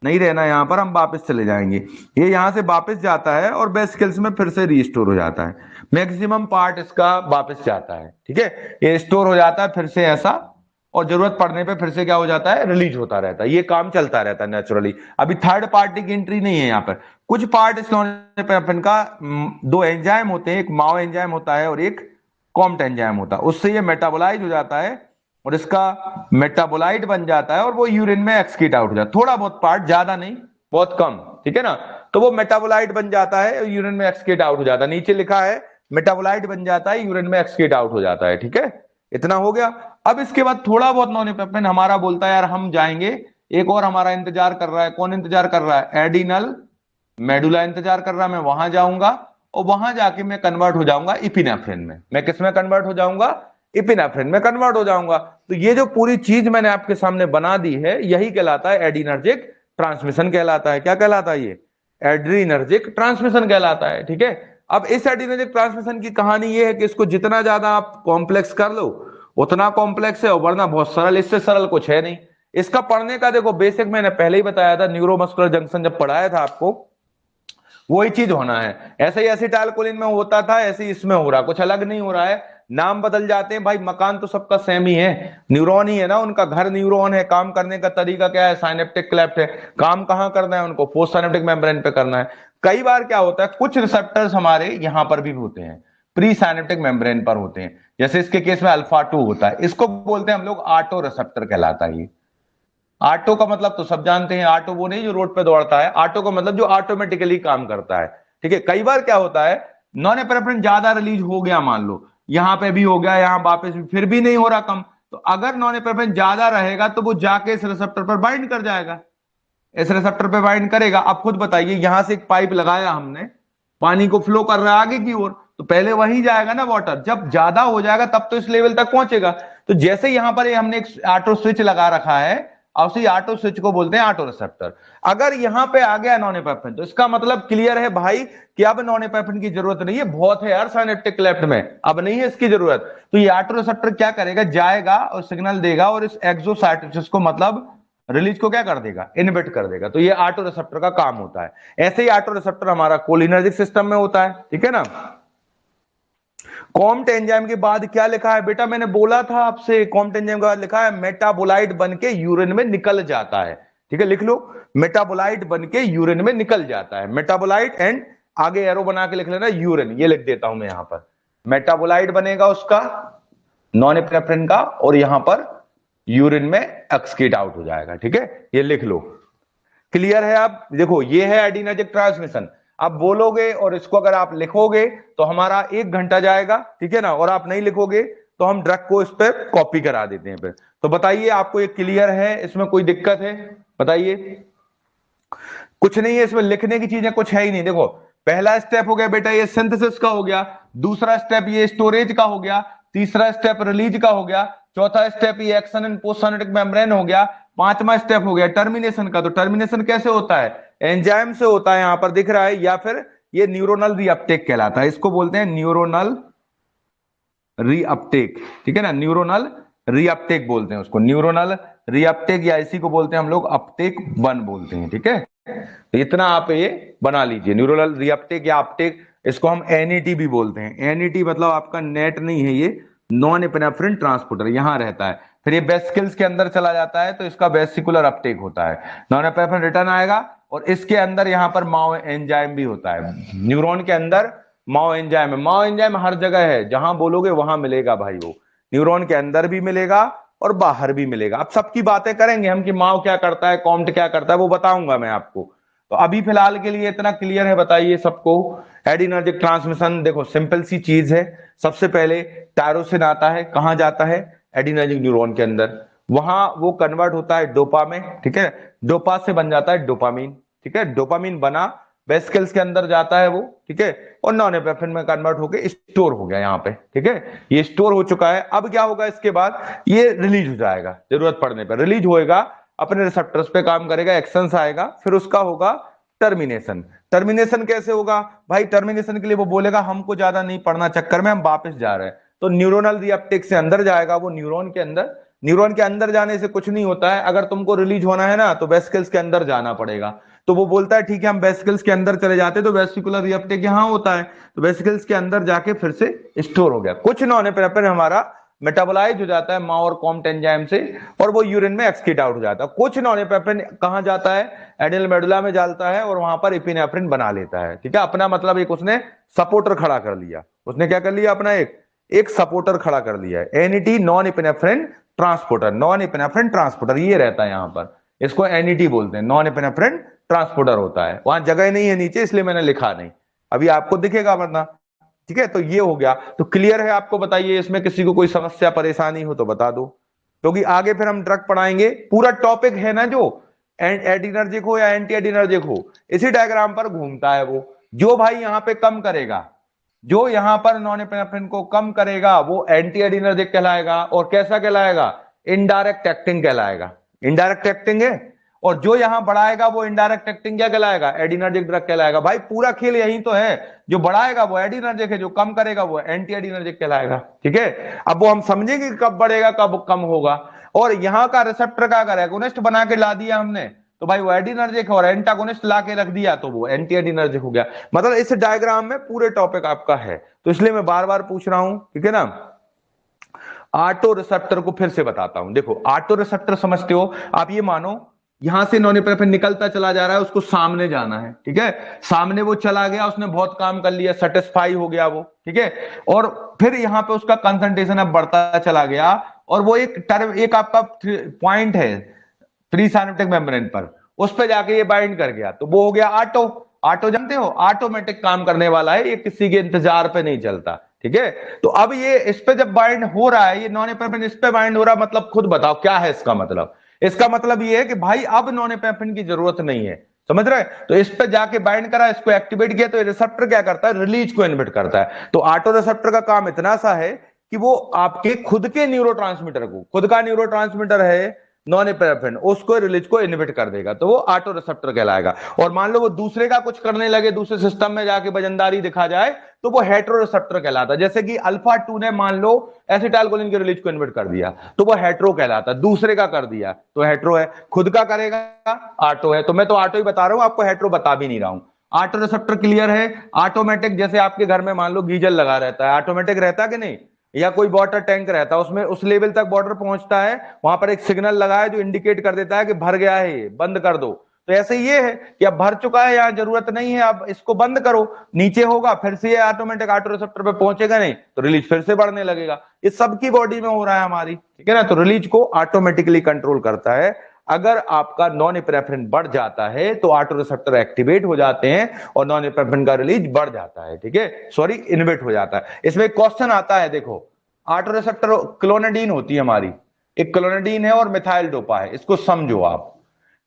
[SPEAKER 1] नहीं रहना यहां पर, हम वापस चले जाएंगे। ये यहां से वापस जाता है और वेसिकल्स में फिर से रीस्टोर हो जाता है, मैक्सिमम पार्ट इसका वापस जाता है, ठीक है। ये स्टोर हो जाता है फिर से ऐसा, और जरूरत पड़ने पे फिर से क्या हो जाता है, रिलीज होता रहता है, ये काम चलता रहता है नेचुरली। अभी थर्ड पार्टी की एंट्री नहीं है यहाँ पर। कुछ पार्ट इस नॉरएपिनेफ्रिन का, दो एंजाइम होते हैं, एक माओ एंजाइम होता है और एक कॉम्ट एंजाइम होता है, उससे ये मेटाबोलाइज हो जाता है और इसका मेटाबोलाइट बन जाता है और वो यूरिन में एक्सक्रीट आउट हो जाता है। थोड़ा बहुत पार्ट, ज्यादा नहीं, बहुत कम, ठीक है ना। तो वो मेटाबोलाइट बन जाता है और यूरिन में एक्सक्रीट आउट हो जाता है, नीचे लिखा है मेटाबोलाइट बन जाता है, यूरिन में एक्सक्रीट आउट हो जाता है, ठीक है। इतना हो गया। अब इसके बाद थोड़ा बहुत नॉरएपिनेफ्रिन हमारा बोलता है यार हम जाएंगे, एक और हमारा इंतजार कर रहा है। कौन इंतजार कर रहा है, एडिनल मेडुला इंतजार कर रहा है, मैं वहां जाऊंगा और वहां जाके मैं कन्वर्ट हो जाऊंगा इपिनेफ्रिन में। मैं किस में कन्वर्ट हो जाऊंगा? इपिनेफ्रिन में कन्वर्ट हो जाऊंगा। तो ये जो पूरी चीज मैंने आपके सामने बना दी है, यही कहलाता है एडिनर्जिक ट्रांसमिशन कहलाता है। क्या कहलाता है ये? एड्रीनर्जिक ट्रांसमिशन कहलाता है। ठीक है, अब इस एड्रीनर्जिक ट्रांसमिशन की कहानी ये है कि इसको जितना ज्यादा आप कॉम्प्लेक्स कर लो उतना कॉम्प्लेक्स है, और वरना बहुत सरल, इससे सरल कुछ है नहीं। इसका पढ़ने का देखो बेसिक मैंने पहले ही बताया था, न्यूरोमस्कुलर जंक्शन जब पढ़ाया था आपको, वही चीज होना है। ऐसे ही एसिटाइलकोलिन में होता था, ऐसे ही इसमें हो रहा, कुछ अलग नहीं हो रहा है। नाम बदल जाते हैं भाई, मकान तो सबका सेम ही है, न्यूरॉन ही है ना, उनका घर न्यूरॉन है। काम करने का तरीका क्या है? साइनेप्टिक क्लेफ्ट है। काम कहां करना है उनको? पोस्ट साइनेप्टिक मेम्ब्रेन पे करना है। कई बार क्या होता है, कुछ रिसेप्टर्स हमारे यहां पर भी होते हैं, प्री साइनेप्टिक मेम्ब्रेन पर होते हैं। जैसे इसके केस में अल्फा 2 होता है, इसको बोलते हैं हम लोग ऑटो रिसेप्टर कहलाता है ये। ऑटो का मतलब तो सब जानते हैं, ऑटो वो नहीं जो रोड पे दौड़ता है, ऑटो का मतलब जो ऑटोमेटिकली काम करता है। ठीक है, कई बार क्या होता है, नॉन एपिनेफ्रिन ज्यादा रिलीज हो गया, मान लो यहां पे भी हो गया, यहां वापस भी, फिर भी नहीं हो रहा कम, तो अगर नॉन एपिनेफ्रिन ज्यादा रहेगा तो वो जाके इस रिसेप्टर पर बाइंड कर जाएगा, इस रिसेप्टर पे बाइंड करेगा। अब खुद बताइए, यहां से एक पाइप लगाया हमने, पानी को फ्लो कर रहा है आगे की ओर, तो पहले वही जाएगा ना वाटर, जब ज्यादा हो जाएगा तब तो इस लेवल तक पहुंचेगा। तो जैसे यहां पर हमने एक ऑटो स्विच लगा रखा है, और उसी ऑटो स्विच को बोलते हैं ऑटो रिसेप्टर। अगर यहां पे आ गया नॉन एपिनेफ्रिन, तो इसका मतलब क्लियर है भाई कि अब नॉन एपिनेफ्रिन की जरूरत नहीं है, बहुत है यार साइनेप्टिक क्लेफ्ट में, अब नहीं है इसकी जरूरत। तो ये ऑटो रिसेप्टर क्या करेगा, जाएगा और सिग्नल देगा, और इस एक्सोसाइटोसिस को मतलब रिलीज को क्या कर देगा? इनहिबिट कर देगा। तो ये ऑटो रिसेप्टर का काम होता है। ऐसे ही ऑटो रिसेप्टर हमारा कोलिनर्जिक सिस्टम में होता है। ठीक है ना। कॉम्ट एंजाइम के बाद क्या लिखा है बेटा? मैंने बोला था आपसे, कॉम्ट एंजाइम के बाद लिखा है मेटाबोलाइट बन के यूरिन में निकल जाता है। ठीक है, लिख लो, मेटाबोलाइट बन के यूरिन में निकल जाता है। मेटाबोलाइट एंड आगे एरो बना के लिख लेना यूरिन, ये लिख देता हूं मैं यहां पर। मेटाबोलाइट बनेगा उसका, नॉन एपिनेफ्रिन का, और यहां पर यूरिन में एक्सक्रीट आउट हो जाएगा। ठीक है, ये लिख लो। क्लियर है? आप देखो, ये है एडिनर्जिक ट्रांसमिशन। आप बोलोगे और इसको अगर आप लिखोगे तो हमारा 1 घंटा जाएगा। ठीक है ना, और आप नहीं लिखोगे तो हम ड्रग को इस पर कॉपी करा देते हैं फिर। तो बताइए, आपको ये क्लियर है? इसमें कोई दिक्कत है? बताइए। कुछ नहीं है इसमें, लिखने की चीजें कुछ है ही नहीं। देखो, पहला स्टेप हो गया बेटा ये सिंथेसिस का हो गया, दूसरा स्टेप ये स्टोरेज का हो गया, तीसरा स्टेप रिलीज का हो गया, चौथा स्टेप ये action and post synaptic membrane हो गया, पांचवा स्टेप हो गया टर्मिनेशन का। तो टर्मिनेशन कैसे होता है? एंजाइम से होता है, यहां पर दिख रहा है, या फिर ये न्यूरोनल रीअपटेक कहलाता है, इसको बोलते हैं न्यूरोनल रीअपटेक। ठीक है ना, न्यूरोनल रीअपटेक बोलते हैं उसको, न्यूरोनल रीअपटेक, या इसी को बोलते हैं हम लोग अपटेक 1 बोलते हैं। ठीक है, तो इतना आप ये बना लीजिए, न्यूरोनल रीअपटेक या अपटेक, इसको हम एनईटी भी बोलते हैं। एनईटी मतलब आपका नेट नहीं है, ये नॉन एपिनेफ्रिन ट्रांसपोर्टर यहां रहता है, फिर ये वेसिकल्स के अंदर चला जाता है, तो इसका वेसिकुलर अपटेक होता है। नॉन एपिनेफ्रिन रिटर्न आएगा, और इसके अंदर यहां पर माओ एंजाइम भी होता है। न्यूरॉन के अंदर माओ एंजाइम है। माओ एंजाइम हर जगह है, जहां बोलोगे वहां मिलेगा भाई, वो न्यूरॉन के अंदर भी मिलेगा और बाहर भी मिलेगा। अब सबकी बातें करेंगे हम कि माओ क्या करता है, कॉम्ट क्या करता है, वो बताऊंगा मैं आपको। तो अभी फिलहाल के लिए इतना क्लियर है, बताइए सबको। एडिनर्जिक ट्रांसमिशन देखो सिंपल सी चीज है। सबसे पहले टायरोसिन आता है, कहां जाता है? एडिनर्जिक न्यूरॉन के अंदर, वहां वो कन्वर्ट होता है डोपा में। ठीक है, डोपा से बन जाता है डोपामीन। ठीक है, डोपामीन बना, वेसिकल्स के अंदर जाता है वो। ठीक है, और नॉन एपिनेफ्रिन में कन्वर्ट होकर स्टोर हो गया यहाँ पे। ठीक है, ये स्टोर हो चुका है। अब क्या होगा इसके बाद? ये रिलीज हो जाएगा, जरूरत पड़ने पर रिलीज होएगा, अपने रिसेप्टर्स पे काम करेगा, एक्शंस आएगा, फिर उसका होगा टर्मिनेशन। टर्मिनेशन कैसे होगा भाई? टर्मिनेशन के लिए वो बोलेगा हमको ज्यादा नहीं पढ़ना, चक्कर में हम वापस जा रहे हैं, तो न्यूरोनल रीअपटेक से अंदर जाएगा वो न्यूरॉन के अंदर। न्यूरॉन के अंदर जाने से कुछ नहीं होता है, अगर तुमको रिलीज होना है ना तो वेसिकल्स के अंदर जाना पड़ेगा। तो वो बोलता है ठीक है, हम वेसिकल्स के अंदर चले जाते हैं, तो वेसिकुलर रीअपटेक यहां होता है, तो वेसिकल्स के अंदर जाके फिर से स्टोर हो गया। कुछ नॉन एपिनेफ्रिन हमारा मेटाबोलाइज हो जाता है माओ और कॉम्ट एंजाइम से, और वो यूरिन में एक्सक्रीट आउट हो जाता है। कुछ नॉन एपिनेफ्रिन कहां जाता है? एडिनल मेडुला में जाता है, और वहां पर एपिनेफ्रिन बना लेता है। ठीक है, अपना मतलब एक उसने सपोर्टर खड़ा कर लिया। उसने क्या कर लिया? अपना एक सपोर्टर खड़ा कर लिया है। NET non epinephrine transporter, non epinephrine transporter ये रहता है यहां पर, इसको एनईटी बोलते हैं, नॉन एपिनेफ्रिन ट्रांसपोर्टर होता है। वहां जगह नहीं है नीचे, इसलिए मैंने लिखा नहीं, अभी आपको दिखेगा वरना। ठीक है, तो ये हो गया। तो क्लियर है आपको? बताइए, इसमें किसी को कोई समस्या परेशानी हो तो बता दो, क्योंकि आगे फिर हम ड्रग पढ़ाएंगे। पूरा टॉपिक है ना जो एडिनर्जिक हो या एंटी एडिनर्जिक हो, इसी डायग्राम पर घूमता है वो। जो भाई यहाँ पे कम करेगा, जो यहां पर नॉन एपिनेफ्रिन को कम करेगा वो एंटी एडिनर्जिक कहलाएगा। और कैसा कहलाएगा? इनडायरेक्ट एक्टिंग कहलाएगा। इनडायरेक्ट एक्टिंग है। और जो यहां बढ़ाएगा वो इनडायरेक्ट एक्टिंग क्या कहलाएगा? एडिनर्जिक ड्रग कहलाएगा। भाई पूरा खेल यही तो है, जो बढ़ाएगा वो एडिनर्जिक है, जो कम करेगा वो एंटी एडिनर्जिक कहलाएगा। ठीक है, अब वो हम समझेंगे कब बढ़ेगा कब कम होगा। और यहां का रिसेप्टर का अगर एगोनिस्ट बना के ला दिया हमने तो भाई वो एडिनर्जिक है, और एंटागोनिस्ट ला के रख दिया तो वो एंटी एडिनर्जिक हो गया। मतलब इस डायग्राम में पूरे टॉपिक आपका है, तो इसलिए मैं बार बार पूछ रहा हूं, ठीक है ना। ऑटो रिसेप्टर को फिर से बताता हूं। देखो ऑटो रिसेप्टर समझते हो आप, ये मानो यहां से नॉन एपिनेफ्रिन निकलता चला जा रहा है, उसको सामने जाना है, ठीक है। सामने वो चला गया, उसने बहुत काम कर लिया, सेटिस्फाई हो गया वो, ठीक है। और फिर यहां पे उसका कंसंट्रेशन अब बढ़ता चला गया, और वो एक टर्म, एक आपका पॉइंट है प्री साइनेप्टिक मेम्ब्रेन पर, उस पे जाके ये बाइंड कर गया, तो वो हो गया ऑटो। ऑटो जानते हो, ऑटोमेटिक काम करने वाला है, ये किसी के इंतजार पे नहीं चलता, ठीक है। तो अब ये इस पे जब बाइंड हो रहा है, ये नॉन एपिनेफ्रिन इस पे बाइंड हो रहा है, मतलब खुद बताओ क्या है इसका मतलब? इसका मतलब ये है कि भाई अब नॉन एपिनेफ्रिन की जरूरत नहीं है, समझ रहे? तो इस पे जाके बाइंड करा, इसको एक्टिवेट किया, तो रिसेप्टर क्या करता है? रिलीज को इनहिबिट करता है। तो ऑटो रिसेप्टर का काम इतना सा है कि वो आपके खुद के न्यूरोट्रांसमीटर को, खुद का न्यूरोट्रांसमीटर है नॉन एपिनेफ्रिन, उसको रिलीज को इनहिबिट कर देगा, तो वो ऑटो रिसेप्टर कहलाएगा। और मान लो वो दूसरे का कुछ करने लगे, दूसरे सिस्टम में जाके वजनदारी दिखा जाए, तो वो हेटेरो रिसेप्टर कहलाता है। जैसे कि अल्फा 2 ने मान लो एसिटाइलकोलिन के रिलीज को इनहिबिट कर दिया, तो वो हेटेरो कहलाता है। दूसरे का कर दिया तो हेटेरो है, खुद का करेगा ऑटो है। तो मैं तो ऑटो ही बता रहा हूं, आपको हेटेरो बता भी नहीं रहा हूं। ऑटो रिसेप्टर क्लियर है। ऑटोमेटिक, जैसे आपके घर में मान लो गीजर लगा रहता है, ऑटोमेटिक रहता है कि नहीं, या कोई वाटर टैंक रहता है, उसमें उस लेवल तक वाटर पहुंचता है, वहां पर एक सिग्नल लगा है जो इंडिकेट कर देता है कि भर गया है, ये बंद कर दो। तो ऐसे ये है कि अब भर चुका है, यहाँ जरूरत नहीं है, अब इसको बंद करो, नीचे होगा, फिर से ये ऑटोमेटिक ऑटो रिसेप्टर पे पहुंचेगा नहीं, तो रिलीज फिर से बढ़ने लगेगा। ये सबकी बॉडी में हो रहा है हमारी, ठीक है ना। तो रिलीज को ऑटोमेटिकली कंट्रोल करता है। अगर आपका नॉन एपिनेफ्रिन बढ़ जाता है तो ऑटो रिसेप्टर एक्टिवेट हो जाते हैं और नॉन एपिनेफ्रिन का रिलीज बढ़ जाता है, ठीक है, सॉरी इनहिबिट हो जाता है। इसमें क्वेश्चन आता है, देखो ऑटो रिसेप्टर क्लोनेडीन होती है हमारी, एक क्लोनेडीन है और मिथाइल डोपा है, इसको समझो आप।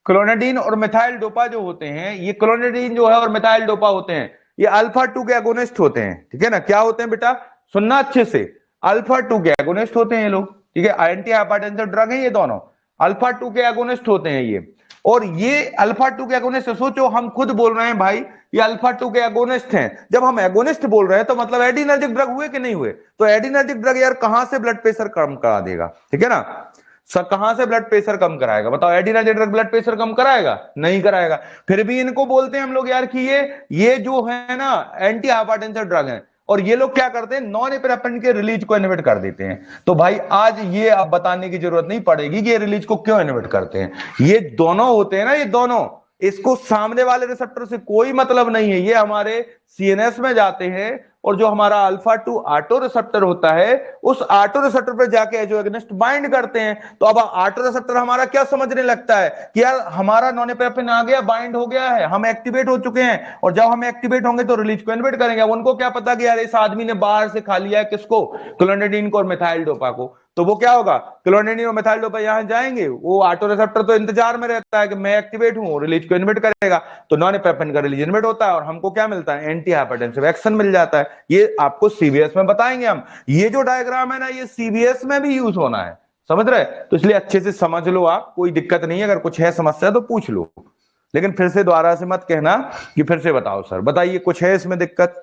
[SPEAKER 1] क्लोनेडीन और मिथाइल डोपा जो होते हैं, ये क्लोनेडीन जो है और मिथाइल डोपा होते हैं, ये अल्फा 2 के एगोनिस्ट होते हैं, ठीक है ना। क्या होते हैं बेटा, सुनना अच्छे से, अल्फा 2 के एगोनिस्ट होते हैं ये लोग, ठीक है। एंटी हाइपरटेंसिव ड्रग है ये दोनों, अल्फा 2 के एगोनिस्ट होते हैं ये। और ये अल्फा 2 के एगोनिस्ट, सोचो हम खुद बोल रहे हैं भाई ये अल्फा 2 के एगोनिस्ट हैं। जब हम एगोनिस्ट बोल रहे हैं तो मतलब एडिनर्जिक ड्रग हुए कि नहीं हुए? तो एडिनर्जिक ड्रग यार कहां से ब्लड प्रेशर कम करा देगा, ठीक है ना। सर कहां से ब्लड प्रेशर कम कराएगा बताओ? एडिनर्जिक ड्रग ब्लड प्रेशर कम कराएगा? नहीं कराएगा। फिर भी इनको बोलते हैं हम लोग यार कि ये जो है ना एंटी हाइपरटेंसिव ड्रग है, और ये लोग क्या करते हैं, नॉन एपिनेफ्रिन के रिलीज को इनहिबिट कर देते हैं। तो भाई आज ये अब बताने की जरूरत नहीं पड़ेगी कि ये रिलीज को क्यों इनहिबिट करते हैं। ये दोनों होते हैं ना, ये दोनों, इसको सामने वाले रिसेप्टर से कोई मतलब नहीं है, ये हमारे सीएनएस में जाते हैं, और जो हमारा अल्फा 2 ऑटो रिसेप्टर होता है, उस ऑटो रिसेप्टर पे जाके जो एगोनिस्ट बाइंड करते हैं। तो अब ऑटो रिसेप्टर हमारा क्या समझने लगता है कि यार हमारा नॉन एपिनेफ्रिन आ गया, बाइंड हो गया है, हम एक्टिवेट हो चुके हैं, और जब हम एक्टिवेट होंगे तो रिलीज को इनहिबिट करेंगे। अब उनको क्या पता कि यार इस आदमी ने बाहर से खा लिया है किसको, क्लोनेडिन को और मिथाइल डोपा को। तो वो क्या होगा, क्लोनेडिन और मिथाइल डोपा यहां जाएंगे, वो ऑटो रिसेप्टर तो इंतजार में रहता है कि मैं एक्टिवेट हूं, रिलीज को इनहिबिट करेगा, तो नॉन एपिनेफ्रिन का रिलीज इनहिबिट होता है, और हमको क्या मिलता है, एंटी हाइपरटेंसिव एक्शन मिल जाता है। ये आपको सीबीएस में बताएंगे हम। ये जो डायग्राम है ना, ये सीबीएस में भी यूज होना है, समझ रहे? तो इसलिए अच्छे से समझ लो आप, कोई दिक्कत नहीं है, अगर कुछ है समस्या तो पूछ लो, लेकिन फिर से दोबारा से मत कहना कि फिर से बताओ सर, बताइए कुछ है इसमें दिक्कत।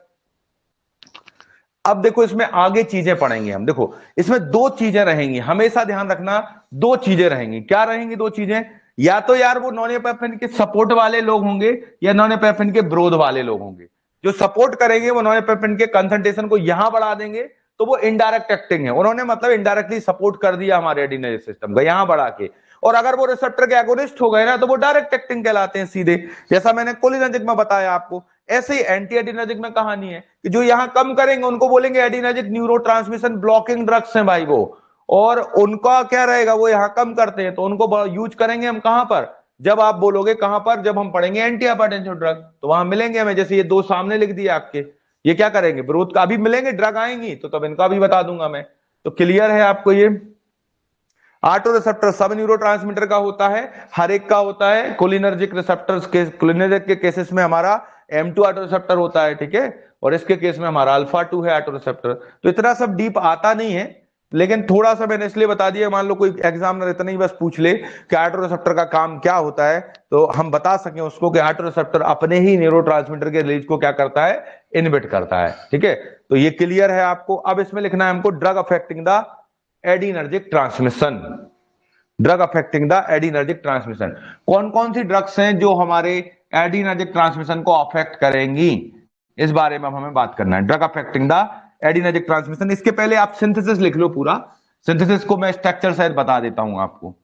[SPEAKER 1] अब देखो इसमें आगे चीजें पढ़ेंगे हम, देखो इसमें दो चीजें रहेंगी, हमेशा ध्यान रखना, दो चीजें रहेंगी। क्या रहेंगी दो चीजें? या तो यार वो नॉन एपिनेफ्रिन के सपोर्ट वाले लोग होंगे, या नॉन एपिनेफ्रिन के विरोध वाले लोग होंगे। जो सपोर्ट करेंगे वो नॉन एपिनेफ्रिन के कंसंट्रेशन को यहां बढ़ा देंगे, तो वो इनडायरेक्ट एक्टिंग है, उन्होंने मतलब इनडायरेक्टली सपोर्ट कर दिया हमारे एड्रेनर्जिक सिस्टम का यहां बढ़ा के। और अगर वो रिसेप्टर के एगोनिस्ट हो गए ना, तो वो डायरेक्ट एक्टिंग कहलाते हैं सीधे, जैसा मैंने कोलिनर्जिक में बताया आपको। ऐसे ही एंटी एडिनर्जिक में कहानी है कि जो यहां कम करेंगे उनको बोलेंगे एडिनर्जिक न्यूरोट्रांसमिशन ब्लॉकिंग ड्रग्स हैं भाई वो, और उनका क्या रहेगा, वो यहां कम करते हैं, तो उनको यूज करेंगे हम कहां पर, जब आप बोलोगे कहां पर, जब हम पढ़ेंगे एंटी हाइपरटेंसिव ड्रग, तो वहां मिलेंगे हमें। जैसे ये दो सामने लिख दिए आपके, ये क्या करेंगे, विरोध का, अभी मिलेंगे ड्रग आएंगी तो तब इनका भी बता दूंगा मैं। तो क्लियर है आपको? ये ऑटो रिसेप्टर सब न्यूरोट्रांसमीटर का होता है, हर एक का होता है। कोलिनर्जिक रिसेप्टर्स के, कोलिनर्जिक के केसेस में हमारा M2 ऑटो रिसेप्टर होता है, ठीक है, और इसके केस में हमारा अल्फा 2 है ऑटो रिसेप्टर। तो इतना सब डीप आता नहीं है, लेकिन थोड़ा सा मैंने इसलिए बता दिया, मान लो कोई एग्जामिनर इतना ही बस पूछ ले कि ऑटो रिसेप्टर का काम क्या होता है, तो हम बता सकें उसको कि ऑटो रिसेप्टर अपने ही न्यूरोट्रांसमीटर के रिलीज को क्या करता है, इनहिबिट करता है, ठीक है। तो ये क्लियर है आपको। अब इसमें लिखना है हमको drug affecting the adrenergic transmission. Drug affecting the adrenergic transmission, कौन कौन सी ड्रग्स हैं जो हमारे एडिनर्जिक ट्रांसमिशन को अफेक्ट करेंगी, इस बारे में हमें बात करना है। Drug affecting the adrenergic transmission. इसके पहले आप सिंथेसिस लिख लो पूरा, सिंथेसिस को मैं स्ट्रक्चर शायद बता देता हूं आपको,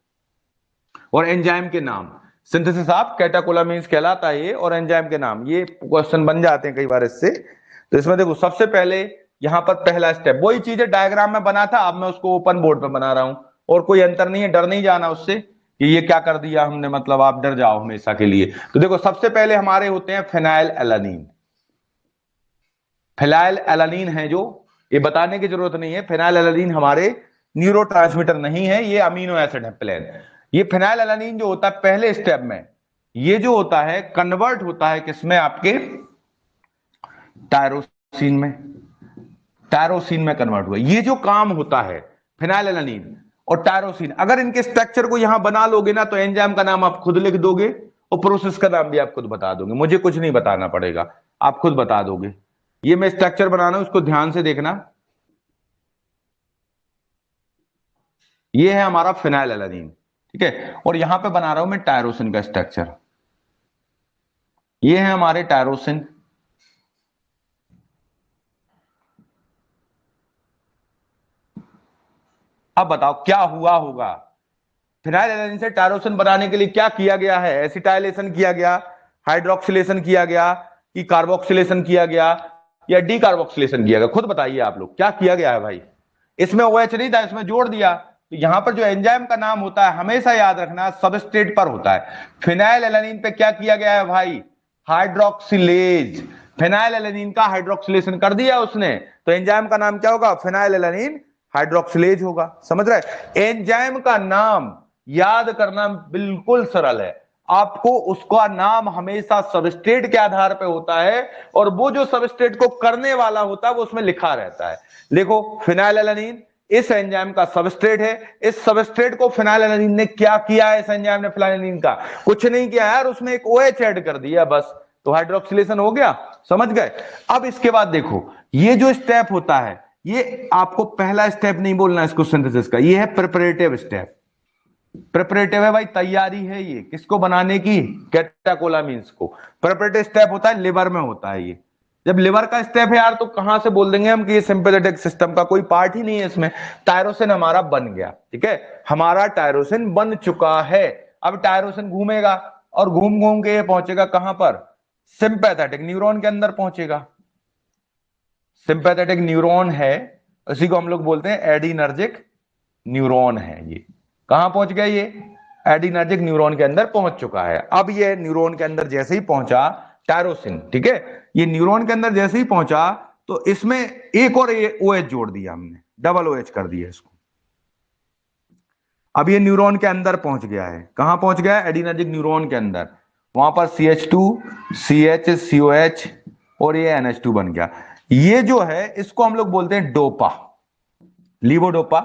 [SPEAKER 1] और एंजाइम के नाम। सिंथेसिस आप कैटाकोलामीन्स कहलाता है ये, और एंजाइम के नाम, ये क्वेश्चन बन जाते हैं कई बार इससे। तो इसमें देखो सबसे पहले यहां पर पहला स्टेप वही चीज है डायग्राम में बना था, अब मैं उसको ओपन बोर्ड पे बना रहा हूं, और कोई अंतर नहीं है, डर नहीं जाना उससे कि ये क्या कर दिया हमने, मतलब आप डर जाओ हमेशा के लिए। तो देखो सबसे पहले हमारे होते हैं फेनाइल एलानीन। फेनाइल एलानीन है जो, ये बताने की जरूरत नहीं है, फेनाइल एलानीन हमारे न्यूरोट्रांसमीटर नहीं है, ये अमीनो एसिड है प्लेन। ये फेनाइल एलानीन जो होता है पहले स्टेप में, ये जो होता है कन्वर्ट होता है किसमें, आपके टायरोसिन में। टायरोसिन में कन्वर्ट हुआ, ये जो काम होता है फेनाइल एलानीन और टायरोसिन, अगर इनके स्ट्रक्चर को यहां बना लोगे ना, तो एंजाइम का नाम आप खुद लिख दोगे और प्रोसेस का नाम भी आप खुद बता दोगे, मुझे कुछ नहीं बताना पड़ेगा, आप खुद बता दोगे। ये मैं स्ट्रक्चर बनाना हूं, उसको ध्यान से देखना। ये है हमारा फिनाइल एलानीन, ठीक है, और यहां पे बना रहा हूं मैं टायरोसिन का स्ट्रक्चर। ये है हमारे टायरोसिन। अब बताओ क्या हुआ होगा, फिनाइल एलानीन से टायरोसिन बनाने के लिए क्या किया गया है, एसिटाइलेशन किया गया, हाइड्रोक्सिलेशन किया गया, कि कार्बोक्सिलेशन किया गया, या डी कार्बोक्सिलेशन किया गया, खुद बताइए आप लोग क्या किया गया है भाई। इसमें OH नहीं था, इसमें जोड़ दिया। तो यहां पर जो एंजाइम का नाम होता है हमेशा याद रखना सबस्ट्रेट पर होता है। फिनाइल एलानीन पे क्या किया गया है भाई, हाइड्रोक्सिलेज। फिनाइल एलानीन का हाइड्रोक्सिलेशन कर दिया उसने, तो एंजाइम का नाम क्या होगा, फिनाइल एलानीन हाइड्रोक्सिलेज होगा। समझ रहे, एंजाइम का नाम याद करना बिल्कुल सरल है, आपको उसका नाम हमेशा सबस्ट्रेट के आधार पर होता है, और वो जो सबस्ट्रेट को करने वाला होता है वो उसमें लिखा रहता है। देखो फिनाइल एलानीन इस एंजाइम का सबस्ट्रेट है, इस सबस्ट्रेट को फिनाइल एलानीन ने क्या किया है, इस एंजाइम ने फिनाइल एलानीन का कुछ नहीं किया यार, उसमें एक OH ऐड कर दिया बस, तो हाइड्रोक्सिलेशन हो गया। समझ गए। अब इसके बाद देखो ये जो स्टेप होता है, ये आपको पहला स्टेप नहीं बोलना इसको सिंथेसिस का, ये है प्रिपरेटिव स्टेप। प्रिपरेटिव है भाई, तैयारी है ये किसको बनाने की, कैटाकोलामीन्स को। प्रिपरेटिव स्टेप होता है लिवर में होता है ये। जब लिवर का स्टेप है यार, तो कहां से बोल देंगे हम कि ये सिंपैथेटिक सिस्टम का कोई पार्ट ही नहीं है इसमें। टायरोसिन हमारा बन गया, ठीक है, हमारा टायरोसिन बन चुका है। अब टायरोसिन घूमेगा और घूम घूम के ये पहुंचेगा कहां पर, सिंपैथेटिक न्यूरॉन के अंदर पहुंचेगा। सिंपैथेटिक न्यूरॉन है, इसी को हम लोग बोलते हैं एडिनर्जिक न्यूरॉन है। ये कहां पहुंच गया, ये एडिनर्जिक न्यूरॉन के अंदर पहुंच चुका है। अब ये न्यूरॉन के अंदर जैसे ही पहुंचा टायरोसिन, ठीक है, ये न्यूरॉन के अंदर जैसे ही पहुंचा, तो इसमें एक और OH जोड़ दिया हमने, डबल OH कर दिया इसको। अब ये न्यूरॉन के अंदर पहुंच गया है, कहां पहुंच गया है, एडिनर्जिक न्यूरॉन के अंदर। वहां पर CH2 CH COH और ये NH2 बन गया। ये जो है इसको हम लोग बोलते हैं डोपा, लीवोडोपा।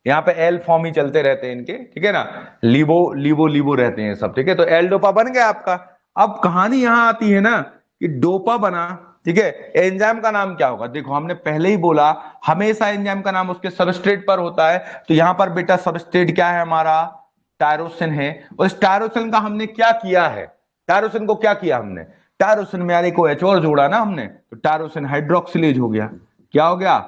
[SPEAKER 1] यहाँ पे एल फॉर्म ही चलते रहते हैं इनके, ठीक है ना, लीवो लीवो लीवो रहते हैं सब, ठीक है। तो एल डोपा बन गया आपका। अब कहानी यहां आती है ना कि डोपा बना, ठीक है, एंजाइम का नाम क्या होगा। देखो हमने पहले ही बोला हमेशा एंजाइम का नाम उसके सबस्ट्रेट पर होता है, तो यहां पर बेटा सबस्ट्रेट क्या है हमारा, टायरोसिन है। और इस टायरोसिन का हमने क्या किया है, टायरोसिन को क्या किया हमने, टायरोसिन में यार एक OH और जोड़ा ना हमने, तो टायरोसिन हाइड्रोक्सिलेज हो गया। क्या हो गया,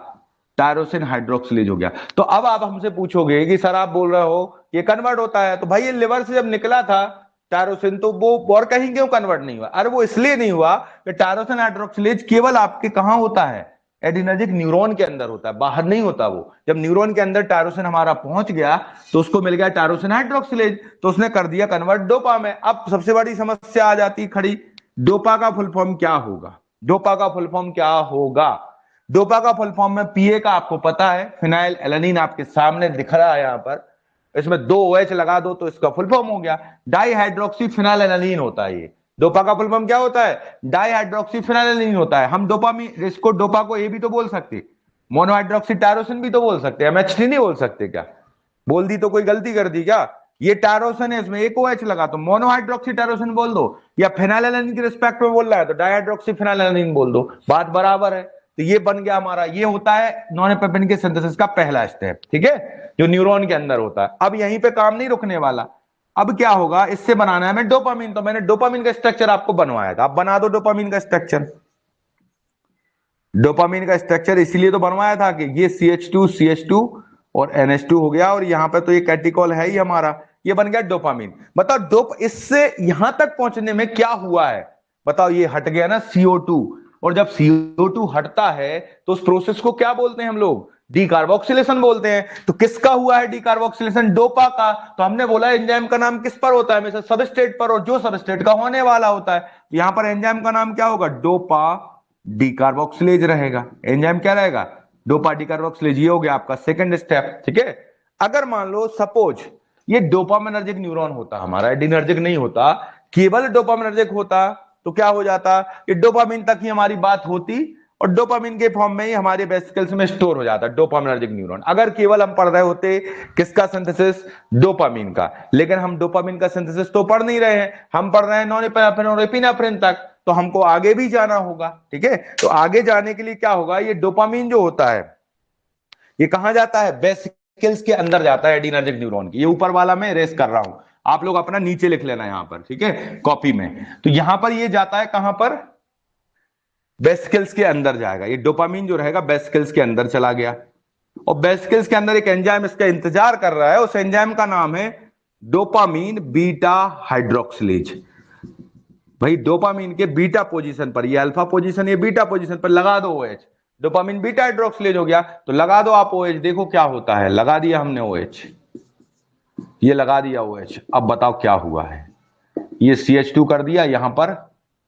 [SPEAKER 1] टायरोसिन हाइड्रोक्सिलेज हो गया। तो अब आप हमसे पूछोगे कि सर आप बोल रहे हो ये कन्वर्ट होता है, तो भाई ये लिवर से जब निकला था टायरोसिन, तो वो और कहीं क्यों कन्वर्ट नहीं हुआ। अरे वो इसलिए नहीं हुआ कि टायरोसिन हाइड्रोक्सिलेज केवल आपके कहां होता है, एडिनर्जिक न्यूरॉन के अंदर होता है, बाहर नहीं होता वो। जब न्यूरॉन के अंदर टायरोसिन हमारा पहुंच गया, तो उसको मिल गया टायरोसिन हाइड्रोक्सिलेज, तो उसने कर दिया कन्वर्ट डोपा में। अब सबसे बड़ी समस्या आ जाती खड़ी, डोपा का फुल फॉर्म क्या होगा, डोपा का फुल फॉर्म क्या होगा। डोपा का फुल फॉर्म में PA का आपको पता है, फिनाइल एलानीन आपके सामने दिख रहा है यहां पर, इसमें 2 OH लगा दो तो इसका फुल फॉर्म हो गया, डाई हाइड्रोक्सी फिनाइल एलानीन होता है ये। डोपा का फुल फॉर्म क्या होता है? डाई फिनाइलिन होता है। हम डोपामीन, इसको डोपा को ये भी तो बोल सकते, मोनोहाइड्रोक्सी टायरोसिन भी तो बोल सकते, एमएचटी नहीं बोल सकते क्या? बोल दी तो कोई गलती कर दी क्या? ये टायरोसिन है, इसमें एक OH लगा तो मोनोहाइड्रोक्सी टायरोसिन बोल दो, या फिनाइलिन के रिस्पेक्ट में बोल रहा है तो डाइहाइड्रोक्सी फिनाइलिन बोल दो, बात बराबर है। तो ये बन गया हमारा, ये होता है नॉन पेप्टाइड के सिंथेसिस का पहला स्टेप, ठीक है, जो न्यूरॉन के अंदर होता है। अब यहीं पे काम नहीं रुकने वाला, अब क्या होगा, इससे बनाना है हमें डोपामीन। तो मैंने डोपामीन का स्ट्रक्चर आपको बनवाया था, आप बना दो डोपामीन का स्ट्रक्चर। डोपामीन का स्ट्रक्चर इसीलिए तो बनवाया था कि ये CH2 और NH2 हो गया, और यहां पे तो ये कैटिकॉल है ही हमारा, ये बन गया डोपामीन। बताओ इससे यहां तक पहुंचने में क्या हुआ है? बताओ, ये हट गया ना CO2, और जब CO2 हटता है तो उस प्रोसेस को क्या बोलते हैं हम लोग? डीकार्बोक्सिलेशन बोलते हैं। तो किसका हुआ है डीकार्बोक्सिलेशन? डोपा का। तो हमने बोला एंजाइम का नाम किस पर होता है? हमेशा सबस्ट्रेट पर, और जो सबस्ट्रेट का होने वाला होता है। यहां पर एंजाइम का नाम क्या होगा? डोपा डीकार्बोक्सिलेज रहेगा। एंजाइम क्या रहेगा? Dopa decarboxylase. ये हो गया आपका सेकंड स्टेप, ठीक है। अगर मान लो सपोज ये डोपामिनर्जिक न्यूरॉन होता हमारा, एडिनर्जिक नहीं होता, केवल डोपामिनर्जिक होता, तो क्या हो जाता कि डोपामिन तक ही हमारी बात होती, और डोपामिन के फॉर्म में ही हमारे वेसिकल्स में स्टोर हो जाता डोपामिनर्जिक न्यूरॉन। अगर केवल हम पढ़ रहे होते किसका सिंथेसिस? डोपामिन का। लेकिन हम डोपामिन का सिंथेसिस तो पढ़ नहीं रहे हैं, हम पढ़ रहे हैं नॉरेपेनेफ्रिन और एपिनेफ्रिन तक, तो हमको आगे भी जाना होगा, ठीक है। तो आगे जाने के लिए क्या होगा, ये डोपामिन जो होता है ये कहां जाता है? वेसिकल्स के अंदर जाता है एडिनर्जिक न्यूरॉन की। ये ऊपर वाला मैं रेस कर रहा हूं, आप लोग अपना नीचे लिख लेना यहां पर, ठीक है, कॉपी में। तो यहां पर ये जाता है कहां पर? वेसिकल्स के अंदर जाएगा। ये डोपामिन जो रहेगा वेसिकल्स के अंदर चला गया, और वेसिकल्स के अंदर एक एंजाइम इसका इंतजार कर रहा है, उस एंजाइम का नाम है डोपामिन बीटा हाइड्रोक्सिलेज। भाई डोपामिन के बीटा पोजीशन पर, ये अल्फा पोजीशन, ये बीटा पोजीशन पर लगा दो OH, डोपामिन बीटा हाइड्रोक्सिलेज हो गया। तो लगा दो आप OH, देखो क्या होता है। लगा दिया हमने OH, ये लगा दिया OH। अब बताओ क्या हुआ है? ये CH2 कर दिया, यहां पर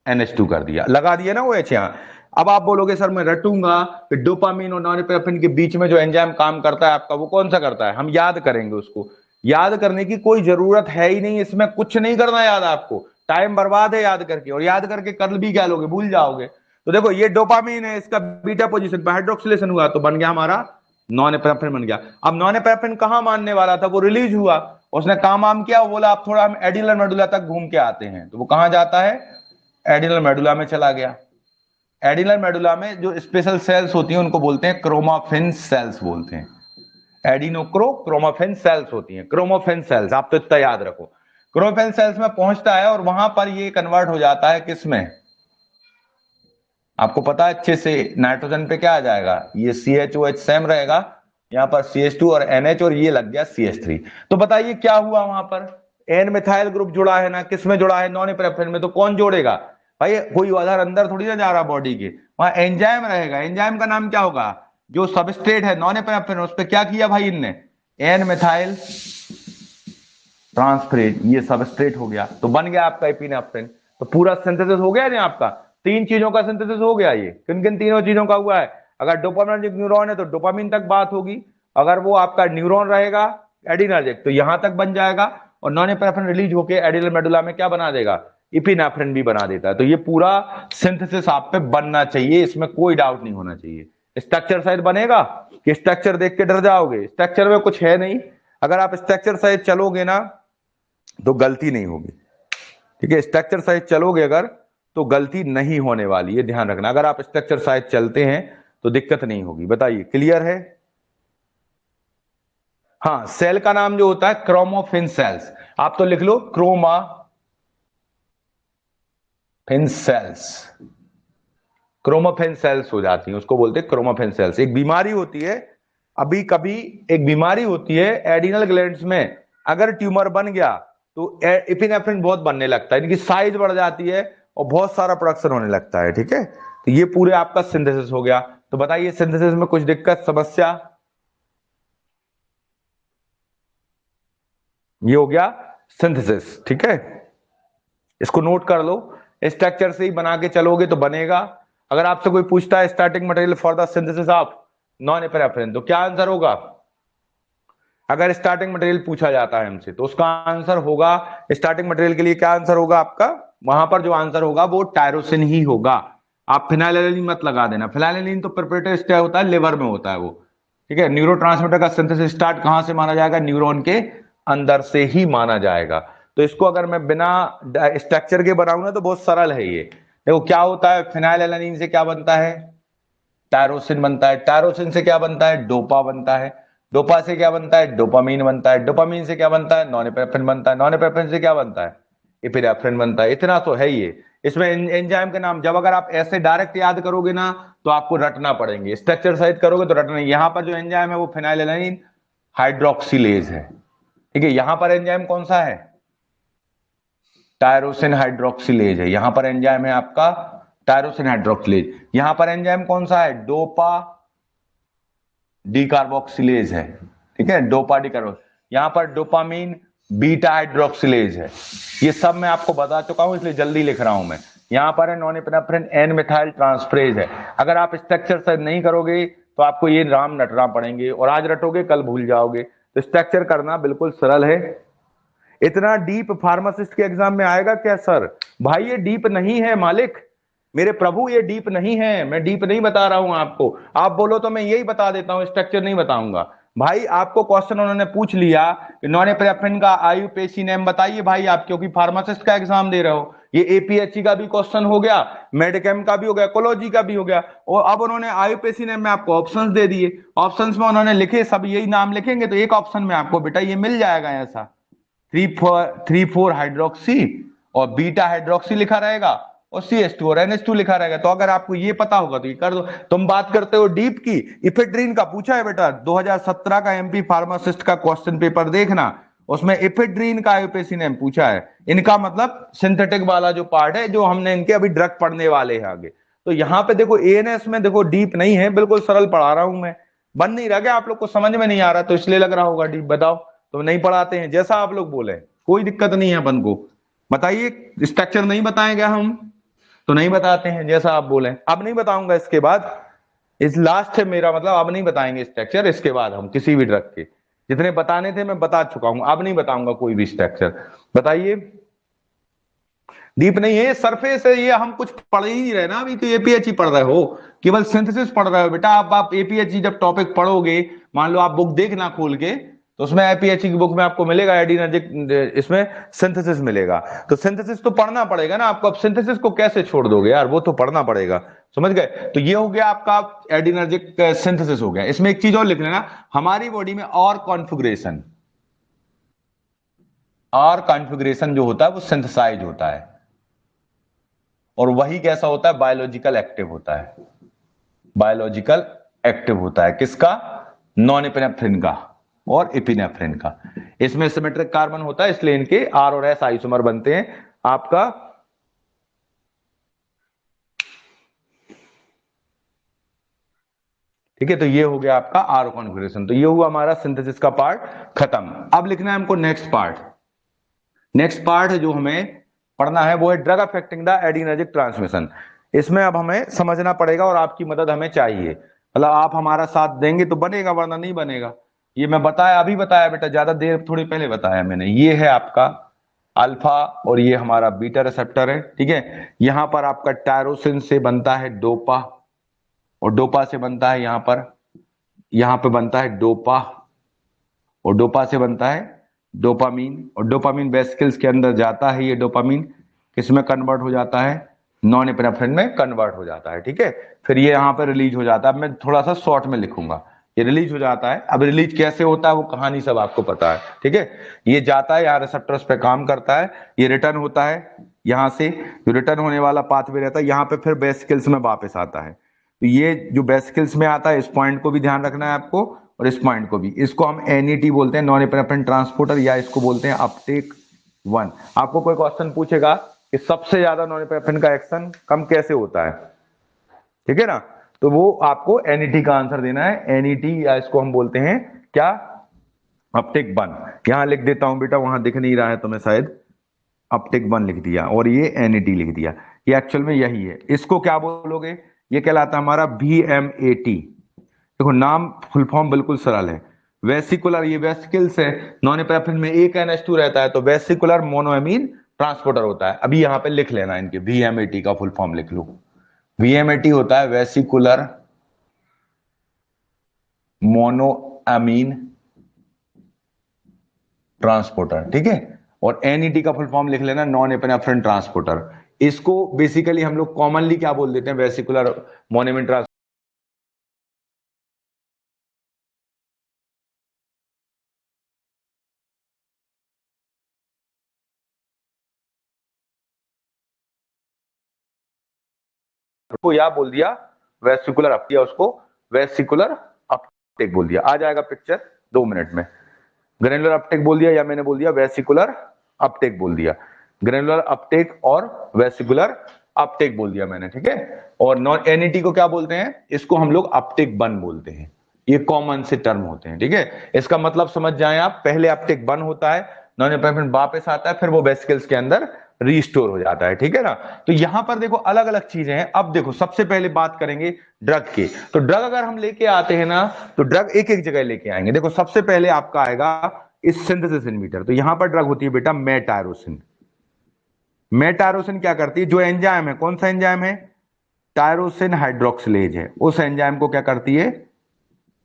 [SPEAKER 1] NH2 कर दिया, लगा दिया ना OH यहां। अब आप बोलोगे सर मैं रटूंगा कि डोपामिन और नॉरपेनेफ्रिन के बीच में जो एंजाइम काम करता है आपका, वो कौन सा करता है? हम याद करेंगे उसको। याद करने की कोई जरूरत है ही नहीं, इसमें कुछ नहीं करना याद आपको, टाइम बर्बाद है याद करके, और याद करके कर भी क्या लोगे, भूल जाओगे। तो देखो ये डोपामिन है, इसका बीटा पोजीशन पर हाइड्रोक्सिलेशन हुआ तो बन गया हमारा नॉरपेनेफ्रिन बन गया। अब नॉरपेनेफ्रिन कहां मानने वाला था? वो रिलीज हुआ, उसने काम आम किया, वो बोला आप थोड़ा हम एडिनल मेडुला तक घूम के आते हैं। तो वो कहां जाता है? एडिनल मेडुला में चला गया। एडिनल मेडुला में जो स्पेशल सेल्स होती हैं उनको बोलते हैं क्रोमाफिन सेल्स बोलते हैं। एडिनोक्रो क्रोमाफिन सेल्स होती हैं, क्रोमाफिन सेल्स, आप तो इतना याद रखो। क्रोमाफिन सेल्स में पहुंचता है और वहां पर ये कन्वर्ट हो जाता है किसमें? आपको पता है अच्छे से, नाइट्रोजन पे क्या आ जाएगा? ये CHOH सेम रहेगा, यहां पर CH2 और NH, और ये लग गया CH3। तो बताइए क्या हुआ वहां पर? एन मिथाइल ग्रुप जुड़ा है ना, किसमें जुड़ा है? नॉनपेनेफ्रिन में। तो कौन जोड़ेगा भाई? कोई उधर अंदर थोड़ी ना जा रहा बॉडी के, वहां एंजाइम रहेगा। एंजाइम का नाम क्या होगा? जो सबस्ट्रेट है नॉनपेनेफ्रिन, उस पर क्या किया भाई इनने? एन मिथाइल ट्रांसफरेज, ये सबस्ट्रेट हो गया, तो बन गया आपका एपिनेफ्रिन। तो पूरा सिंथेसिस हो गया ना आपका, तीन चीजों का सिंथेसिस हो गया। ये किन किन तीनों चीजों का हुआ है? अगर डोपामिनर्जिक न्यूरॉन है तो डोपामिन तक बात होगी, अगर वो आपका न्यूरॉन रहेगा एडिनर्जिक तो यहां तक बन जाएगा, और नॉरपेनेफ्रिन रिलीज होकर एडिनल मेडुला में क्या बना देगा? एपिनेफ्रिन भी बना देता है। तो ये पूरा सिंथेसिस आप पे बनना चाहिए, इसमें कोई डाउट नहीं होना चाहिए। स्ट्रक्चर शायद बनेगा कि स्ट्रक्चर देख के डर जाओगे? स्ट्रक्चर में कुछ है नहीं, अगर आप स्ट्रक्चर शायद चलोगे ना तो गलती नहीं होगी, ठीक है। स्ट्रक्चर साइज चलोगे अगर तो गलती नहीं होने वाली, ये ध्यान रखना। अगर आप स्ट्रक्चर साइज चलते हैं तो दिक्कत नहीं होगी। बताइए क्लियर है? हाँ, सेल का नाम जो होता है क्रोमोफिन सेल्स, आप तो लिख लो क्रोमाफिन सेल्स। क्रोमोफिन सेल्स हो जाती हैं, उसको बोलते हैं क्रोमोफिन सेल्स। एक बीमारी होती है, अभी कभी एक बीमारी होती है एडिनल ग्लैंड्स में, अगर ट्यूमर बन गया तो एपिनेफ्रिन बहुत बनने लगता है, इनकी साइज बढ़ जाती है और बहुत सारा प्रोडक्शन होने लगता है, ठीक है। तो ये पूरे आपका सिंथेसिस हो गया। तो बताइए सिंथेसिस में कुछ दिक्कत समस्या? ये हो गया सिंथेसिस, ठीक है। इसको नोट कर लो, स्ट्रक्चर से ही बना के चलोगे तो बनेगा। अगर आपसे कोई पूछता है starting material for the synthesis of non-epinephrine तो क्या आंसर होगा? अगर स्टार्टिंग मटेरियल पूछा जाता है हमसे तो उसका आंसर होगा, स्टार्टिंग मटेरियल के लिए क्या आंसर होगा आपका? वहां पर जो आंसर होगा वो टायरोसिन ही होगा। आप फिनाइलएलानिन मत लगा देना, फिनाइलएलानिन तो प्रिपरेटरी स्टेज होता है, लिवर में होता है वो, ठीक है। न्यूरोट्रांसमीटर का सिंथेसिस स्टार्ट कहां से माना जाएगा? न्यूरॉन के अंदर से ही माना जाएगा। तो इसको अगर मैं बिना स्ट्रक्चर के बनाऊं ना तो बहुत सरल है ये। देखो क्या होता है, फिनाइलएलानिन से क्या बनता है? टायरोसिन बनता है। टायरोसिन से क्या बनता है? डोपा बनता है। डोपा से क्या बनता है? डोपामीन बनता है। डोपामीन से क्या बनता है? नॉरएपिनेफ्रिन बनता है। नॉरएपिनेफ्रिन से क्या बनता है? एपिनेफ्रिन बनता है। इतना तो है ही है। इसमें एंजाइम के नाम जब अगर आप ऐसे डायरेक्ट याद करोगे ना तो आपको रटना पड़ेंगे, स्ट्रक्चर सहित करोगे तो रटना नहीं। यहां पर जो एंजाइम है वो फिनाइलएलानिन हाइड्रोक्सिलेज है, ठीक है। यहां पर एंजाइम कौन सा है? टायरोसिन हाइड्रोक्सिलेज है। यहां पर एंजाइम है आपका टायरोसिन हाइड्रोक्सिलेज। यहां पर एंजाइम कौन सा है? डोपा डीकार्बोक्सिलेज है, ठीक है। डोपा डीकार्बोक्स। यहां पर डोपामीन बीटा हाइड्रोक्सिलेज है। ये सब मैं आपको बता चुका हूं इसलिए जल्दी लिख रहा हूं मैं। यहां पर है नॉरएपिनेफ्रिन एन मिथाइल ट्रांसफरेज है। अगर आप स्ट्रक्चर से नहीं करोगे तो आपको ये नाम रटना पड़ेंगे, और आज रटोगे कल भूल जाओगे। तो स्ट्रक्चर करना बिल्कुल सरल है। इतना डीप फार्मासिस्ट के एग्जाम में आएगा क्या सर? भाई ये डीप नहीं है मालिक, मेरे प्रभु ये डीप नहीं है। मैं डीप नहीं बता रहा हूं आपको। आप बोलो तो मैं यही बता देता हूं, स्ट्रक्चर नहीं बताऊंगा। भाई आपको क्वेश्चन उन्होंने पूछ लिया कि नॉरएपिनेफ्रिन का आयुपेशी नेम बताइए भाई आप, क्योंकि फार्मासिस्ट का एग्जाम दे रहे हो। ये एपीएचसी का भी क्वेश्चन हो गया, मेडिकेम का भी हो गया, कोलॉजी का भी हो गया। और अब उन्होंने आयुपेशी नेम में आपको ऑप्शंस दे दिए। ऑप्शंस में उन्होंने लिखे सब यही नाम लिखेंगे तो एक ऑप्शन में आपको बेटा ये मिल जाएगा ऐसा 3,4 हाइड्रोक्सी और बीटा हाइड्रोक्सी लिखा रहेगा और CH2 और NH2 लिखा रहेगा। तो अगर आपको ये पता होगा तो ये कर दो। तुम बात करते हो डीप की, इफेड्रीन का पूछा है बेटा 2017 का MP फार्मासिस्ट का क्वेश्चन पेपर देखना, उसमें इफेड्रीन का आयुपेसी नेम पूछा है। इनका मतलब सिंथेटिक वाला जो पार्ट है जो हमने इनके अभी ड्रग पढ़ने वाले हैं आगे। तो यहाँ पे देखो ANS में देखो डीप नहीं है, बिल्कुल सरल पढ़ा रहा हूं मैं। बन नहीं रहा क्या आप लोग को? समझ में नहीं आ रहा तो इसलिए लग रहा होगा डीप। बताओ तो नहीं पढ़ाते हैं, जैसा आप लोग बोले कोई दिक्कत नहीं है अपन को। बताइए स्ट्रक्चर नहीं बताएंगे हम तो नहीं बताते हैं, जैसा आप बोले। अब नहीं बताऊंगा इसके बाद, इस लास्ट है मेरा मतलब, अब नहीं बताएंगे स्ट्रक्चर इसके बाद हम किसी भी ड्रग के। जितने बताने थे मैं बता चुका हूं, अब नहीं बताऊंगा कोई भी स्ट्रक्चर। बताइए डीप नहीं है, सरफेस है ये। हम कुछ पढ़ ही नहीं रहे ना अभी, तो एपीएचई पढ़ रहे हो, केवल सिंथेसिस पढ़ रहे हो बेटा। आप एपीएचई जब टॉपिक पढ़ोगे, मान लो आप बुक देखना खोल के, तो उसमें एपीएचई की बुक में आपको मिलेगा एडिनर्जिक, इसमें सिंथेसिस मिलेगा। तो सिंथेसिस तो पढ़ना पड़ेगा ना आपको। अब सिंथेसिस को कैसे छोड़ दोगे यार, वो तो पढ़ना पड़ेगा, समझ गए। तो ये हो गया आपका एडिनर्जिक सिंथेसिस हो गया। इसमें एक चीज और लिख लेना, हमारी बॉडी में और कॉन्फ़िगरेशन जो होता है वो सिंथेसाइज होता है, और वही कैसा होता है? बायोलॉजिकल एक्टिव होता है। बायोलॉजिकल एक्टिव होता है किसका? नॉन-एपिनेफ्रिन का और एपिनेफ्रिन का। इसमें सिमेट्रिक कार्बन होता है इसलिए इनके R और S आइसोमर बनते हैं आपका। ठीक है, तो ये हो गया आपका R कॉन्फ़िगरेशन। तो ये हुआ हमारा सिंथेसिस का पार्ट खत्म। अब लिखना है हमको नेक्स्ट पार्ट। नेक्स्ट पार्ट जो हमें पढ़ना है वो है drug affecting the adrenergic transmission. इसमें अब हमें समझना पड़ेगा और आपकी मदद हमें चाहिए। मतलब आप हमारा साथ देंगे तो बनेगा, वरना नहीं बनेगा। ये मैं बताया, अभी बताया बेटा, ज्यादा देर थोड़ी पहले बताया मैंने। ये है आपका अल्फा और ये हमारा बीटा रिसेप्टर है, ठीक है। यहां पर आपका टायरोसिन से बनता है डोपा, और डोपा से बनता है यहां पे बनता है डोपा, और डोपा से बनता है डोपामीन, और डोपामीन वेसिकल्स के अंदर जाता है। ये डोपामीन किसमें कन्वर्ट हो जाता है? नॉन एपिनेफ्रिन में कन्वर्ट हो जाता है, ठीक है। फिर ये यहाँ पे रिलीज हो जाता है। मैं थोड़ा सा शॉर्ट में लिखूंगा, ये रिलीज हो जाता है। अब रिलीज कैसे होता है वो कहानी सब आपको पता है, ठीक है। ये जाता है यहाँ रिसेप्टर्स पे काम करता है, ये रिटर्न होता है यहाँ से, जो रिटर्न होने वाला पाथवे रहता है यहाँ पे, फिर वेसिकल्स में वापस आता है। तो ये जो वेसिकल्स में आता है, इस पॉइंट को भी ध्यान रखना है आपको और इस पॉइंट को भी। इसको हम NET बोलते हैं, नॉन एपिनेफ्रिन ट्रांसपोर्टर, या इसको बोलते हैं अपटेक 1। आपको कोई क्वेश्चन पूछेगा कि सबसे ज्यादा नॉन एपिनेफ्रिन का एक्शन कम कैसे होता है, ठीक है ना, तो वो आपको NET का आंसर देना है। NET या इसको हम बोलते हैं क्या? अपटेक 1। यहां लिख देता हूं बेटा, वहां दिख नहीं रहा है तो मैं शायद अपटेक 1 लिख दिया और ये NET लिख दिया। ये एक्चुअल में यही है। इसको क्या बोलोगे? ये कहलाता है हमारा VMAT। देखो नाम फुल फॉर्म बिल्कुल सरल है। वेसिकुलर, ये वेसिकल्स है। नॉन एपिनेफ्रिन में एक NH2 रहता है, तो वेसिकुलर मोनोएमीन ट्रांसपोर्टर होता है। अभी यहां पे लिख लेना इनके, वीएमएटी का फुल फॉर्म लिख लो। वीएमएटी होता है वेसिकुलर मोनोअमीन ट्रांसपोर्टर, ठीक है। और एनईटी का फुल फॉर्म लिख लेना, नॉन एपिनेफ्रिन ट्रांसपोर्टर। इसको बेसिकली हम लोग कॉमनली क्या बोल देते हैं, वेसिकुलर मोनोअमीन ट्रांसपोर्टर। को या बोल दिया वेसिकुलर अपटिक, उसको वेसिकुलर अपटेक बोल दिया, आ जाएगा पिक्चर 2 मिनट में। ग्रेनुलर अपटेक बोल दिया या मैंने बोल दिया वेसिकुलर अपटेक बोल दिया, ग्रेनुलर अपटेक और वेसिकुलर अपटेक बोल दिया मैंने, ठीक है। और नॉन एनईटी को क्या बोलते हैं, इसको हम लोग अपटेक बन बोलते हैं। ये कॉमन से टर्म होते हैं, ठीक है। इसका मतलब समझ जाएं आप, पहले अपटेक बन होता है, नॉन एपिनेफ्रिन वापस आता है, फिर वो वेसिकल्स के अंदर रीस्टोर हो जाता है, ठीक है ना। तो यहां पर देखो अलग अलग चीजें हैं। अब देखो सबसे पहले बात करेंगे ड्रग की। तो ड्रग अगर हम लेके आते हैं ना, तो ड्रग एक एक जगह लेके आएंगे। देखो सबसे पहले आपका आएगा इस सिंथेसिस इनहिबिटर। तो यहां पर ड्रग होती है बेटा मेटायरोसिन। मेटायरोसिन क्या करती है, जो एंजाइम है, कौन सा एंजाइम है, टायरोसिन हाइड्रोक्सिलेज है, उस एंजाइम को क्या करती है,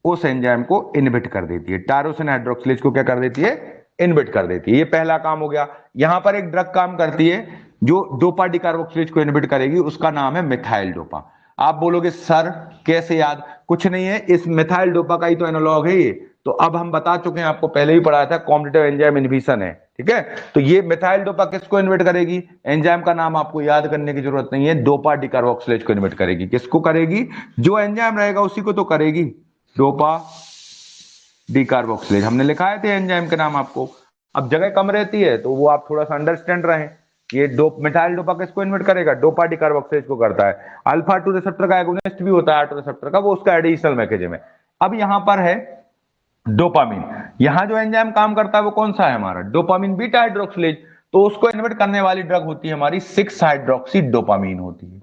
[SPEAKER 1] उस एंजाइम को इनहिबिट कर देती है। टायरोसिन हाइड्रोक्सिलेज को क्या कर देती है, इनहिबिट कर देती है। ये पहला काम हो गया। यहां पर एक ड्रग काम करती है जो डोपा डिकार्बोक्सिलेज को इनहिबिट करेगी, उसका नाम है मिथाइल डोपा। आप बोलोगे सर कैसे याद, कुछ नहीं है, इस मिथाइल डोपा का ही तो एनालॉग है ये। तो अब हम बता चुके हैं, आपको पहले ही पढ़ाया था, कॉम्पिटिटिव एंजाइम इनहिबिशन है, ठीक है। तो ये मिथाइल डोपा किसको इनहिबिट करेगी, एंजाइम का नाम आपको याद करने की जरूरत नहीं है, डोपा डिकार्बोक्सिलेज को इनहिबिट करेगी। किसको करेगी, जो एंजाइम रहेगा उसी को तो करेगी, डोपा डिकार्बोक्सिलेज। हमने लिखाए थे एंजाइम के नाम आपको। अब जगह कम रहती है तो वो आप थोड़ा सा अंडरस्टैंड रहे। ये मिथाइल डोपा किसको इन्वर्ट करेगा, डोपा डिकार्बोक्सिलेज को करता है। अल्फा 2 रिसेप्टर का एगोनिस्ट भी होता है 8 रिसेप्टर का, वो उसका एडिशनल मैकेनिज्म है। अब यहां पर है डोपामिन। यहां जो एंजाइम काम करता है वो कौन सा है हमारा, डोपामिन बीटा हाइड्रोक्सिलेज। तो उसको इन्वर्ट करने वाली ड्रग होती है हमारी 6 हाइड्रोक्सी डोपामिन होती है।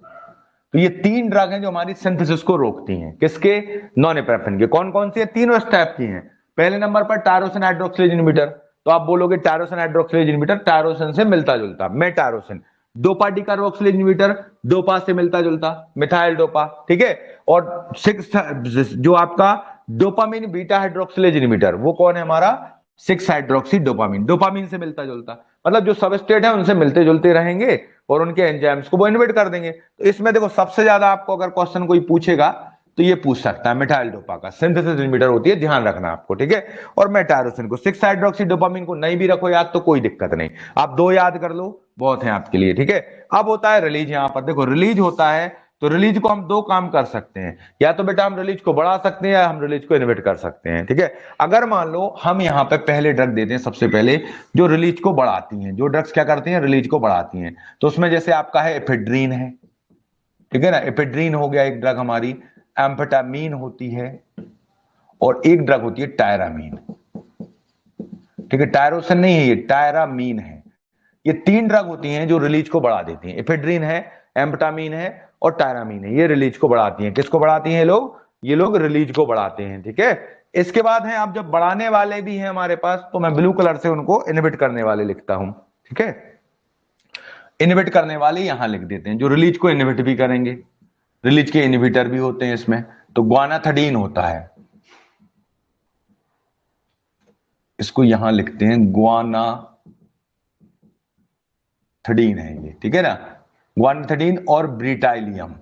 [SPEAKER 1] तो ये 3 ड्रग हैं जो हमारी सिंथेसिस को रोकती हैं, किसके, नॉन एपिनेफ्रिन के। कौन कौन सी है, तीनों इस टाइप की हैं। पहले नंबर पर टायरोसिन हाइड्रोक्सिलेज इनहिबिटर। तो आप बोलोगे टायरोसिन हाइड्रोक्सिलेज इनहिबिटर, टायरोसिन से मिलता जुलता, मेटायरोसिन। डोपा डिकार्बोक्सिलेज इनहिबिटर, डोपा से मिलता जुलता, मिथाइल डोपा, ठीक है। और 6 जो आपका डोपामिन बीटा हाइड्रोक्सिलेज इनहिबिटर, वो कौन है हमारा, 6 हाइड्रोक्सी डोपामिन, डोपामिन से मिलता जुलता। मतलब जो सबस्ट्रेट है उनसे मिलते जुलते रहेंगे और उनके एंजाइम्स को वो इनहिबिट कर देंगे। तो इसमें देखो सबसे ज्यादा आपको अगर क्वेश्चन कोई पूछेगा तो ये पूछ सकता है, मिथाइल डोपा का सिंथेसिस इनहिबिटर होती है, ध्यान रखना आपको, ठीक है। और मेटायरोसिन को, 6 हाइड्रोक्सी डोपामिन को नहीं भी रखो याद तो कोई दिक्कत नहीं, आप 2 याद कर लो बहुत है आपके लिए, ठीक है। अब होता है रिलीज। यहां पर देखो रिलीज होता है, तो रिलीज को हम 2 काम कर सकते हैं, या तो बेटा हम रिलीज को बढ़ा सकते हैं या हम रिलीज को इनहिबिट कर सकते हैं, ठीक है। अगर मान लो हम यहां पे पहले ड्रग देते हैं, सबसे पहले जो रिलीज को बढ़ाती हैं, जो ड्रग्स क्या करती हैं, रिलीज को बढ़ाती हैं, तो उसमें जैसे आपका है एफेड्रीन है, ठीक है ना, एफेड्रीन हो गया एक ड्रग हमारी, एम्फेटामीन होती है, और एक ड्रग होती है टायरामीन, ठीक है। टायरोसिन नहीं है ये, टायरामीन है। ये 3 ड्रग होती हैं जो रिलीज को बढ़ा देती हैं, एफेड्रीन है, एम्फेटामीन है और टायरामीन है। ये रिलीज को बढ़ाती हैं, किसको बढ़ाती हैं लोग, ये लोग रिलीज को बढ़ाते हैं, ठीक है। इसके बाद है, आप जब बढ़ाने वाले भी हैं हमारे पास, तो मैं ब्लू कलर से उनको इनहिबिट करने वाले लिखता हूं, ठीक है। इनहिबिट करने वाले यहां लिख देते हैं, जो रिलीज को इनहिबिट भी करेंगे, रिलीज के इनहिबिटर भी होते हैं इसमें। तो ग्वानाथडीन होता है, इसको यहां लिखते हैं, ग्वानाथडीन है ये, ठीक है ना। ग्वानाथडीन और ब्रिटाइलियम,